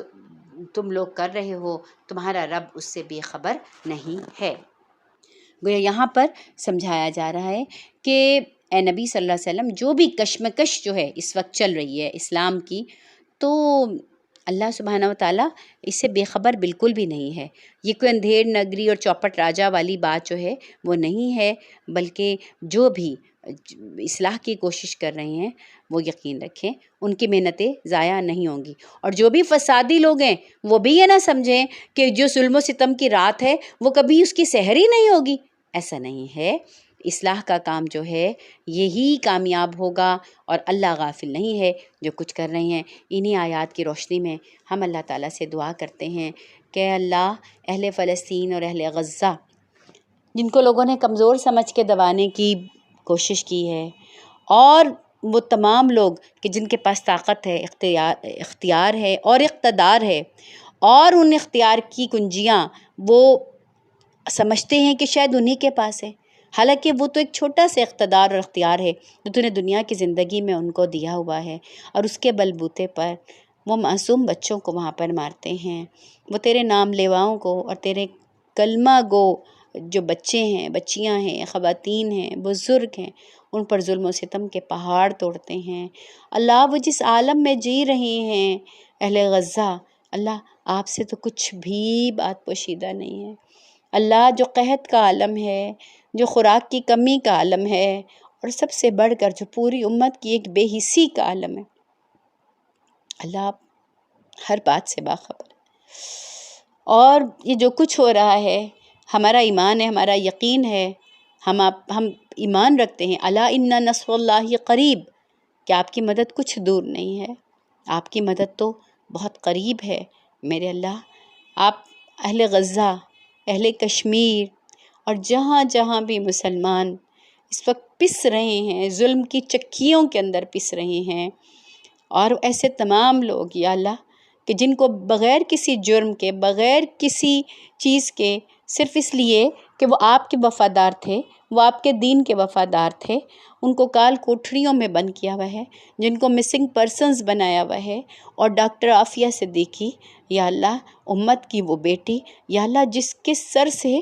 تم لوگ کر رہے ہو تمہارا رب اس سے بے خبر نہیں ہے۔ گویا یہاں پر سمجھایا جا رہا ہے کہ اے نبی صلی اللہ علیہ وسلم، جو بھی کشمکش جو ہے اس وقت چل رہی ہے اسلام کی، تو اللہ سبحانہ وتعالیٰ اس سے بے خبر بالکل بھی نہیں ہے۔ یہ کوئی اندھیر نگری اور چوپٹ راجہ والی بات جو ہے وہ نہیں ہے، بلکہ جو بھی اصلاح کی کوشش کر رہے ہیں وہ یقین رکھیں ان کی محنتیں ضائع نہیں ہوں گی، اور جو بھی فسادی لوگ ہیں وہ بھی یہ نہ سمجھیں کہ جو ظلم و ستم کی رات ہے وہ کبھی اس کی سحر ہی نہیں ہوگی، ایسا نہیں ہے۔ اصلاح کا کام جو ہے یہی کامیاب ہوگا، اور اللہ غافل نہیں ہے جو کچھ کر رہے ہیں۔ انہی آیات کی روشنی میں ہم اللہ تعالیٰ سے دعا کرتے ہیں کہ اللہ اہل فلسطین اور اہل غزہ، جن کو لوگوں نے کمزور سمجھ کے دبانے کی کوشش کی ہے، اور وہ تمام لوگ کہ جن کے پاس طاقت ہے، اختیار ہے اور اقتدار ہے، اور ان اختیار کی کنجیاں وہ سمجھتے ہیں کہ شاید انہی کے پاس ہے، حالانکہ وہ تو ایک چھوٹا سا اقتدار اور اختیار ہے جو تو نے دنیا کی زندگی میں ان کو دیا ہوا ہے، اور اس کے بلبوتے پر وہ معصوم بچوں کو وہاں پر مارتے ہیں، وہ تیرے نام لیواؤں کو اور تیرے کلمہ گو جو بچے ہیں، بچیاں ہیں، خواتین ہیں، بزرگ ہیں، ان پر ظلم و ستم کے پہاڑ توڑتے ہیں۔ اللہ وہ جس عالم میں جی رہے ہیں اہل غزہ، اللہ آپ سے تو کچھ بھی بات پوشیدہ نہیں ہے۔ اللہ جو قحط کا عالم ہے، جو خوراک کی کمی کا عالم ہے، اور سب سے بڑھ کر جو پوری امت کی ایک بے حسی کا عالم ہے، اللہ آپ ہر بات سے باخبر ہے۔ اور یہ جو کچھ ہو رہا ہے ہمارا ایمان ہے، ہمارا یقین ہے، ہم ایمان رکھتے ہیں الا ان نصر اللہ قریب، کہ آپ کی مدد کچھ دور نہیں ہے، آپ کی مدد تو بہت قریب ہے میرے اللہ۔ آپ اہل غزہ، اہل کشمیر اور جہاں جہاں بھی مسلمان اس وقت پس رہے ہیں، ظلم کی چکیوں کے اندر پس رہے ہیں، اور ایسے تمام لوگ یا اللہ کہ جن کو بغیر کسی جرم کے، بغیر کسی چیز کے، صرف اس لیے کہ وہ آپ کے وفادار تھے، وہ آپ کے دین کے وفادار تھے، ان کو کال کوٹھریوں میں بند کیا ہوا ہے، جن کو مسنگ پرسنز بنایا ہوا ہے، اور ڈاکٹر عافیہ صدیقی یا اللہ امت کی وہ بیٹی یا اللہ جس کے سر سے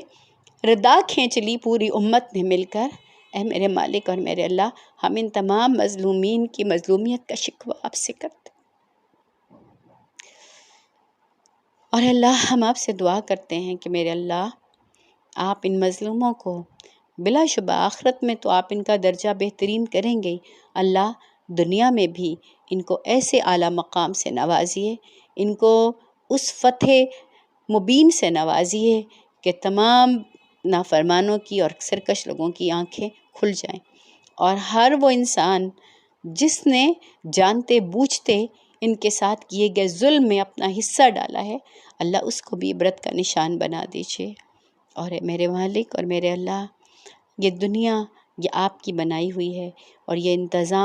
ردا کھینچ لی پوری امت نے مل کر، اے میرے مالک اور میرے اللہ، ہم ان تمام مظلومین کی مظلومیت کا شکوہ آپ سے کرتے، اور اللہ ہم آپ سے دعا کرتے ہیں کہ میرے اللہ آپ ان مظلوموں کو بلا شبہ آخرت میں تو آپ ان کا درجہ بہترین کریں گے، اللہ دنیا میں بھی ان کو ایسے اعلیٰ مقام سے نوازیے، ان کو اس فتح مبین سے نوازیے کہ تمام نافرمانوں کی اور سرکش لوگوں کی آنکھیں کھل جائیں۔ اور ہر وہ انسان جس نے جانتے بوجھتے ان کے ساتھ کیے گئے ظلم میں اپنا حصہ ڈالا ہے، اللہ اس کو بھی عبرت کا نشان بنا دیجیے۔ اور اے میرے مالک اور میرے اللہ، یہ دنیا یہ آپ کی بنائی ہوئی ہے، اور یہ انتظام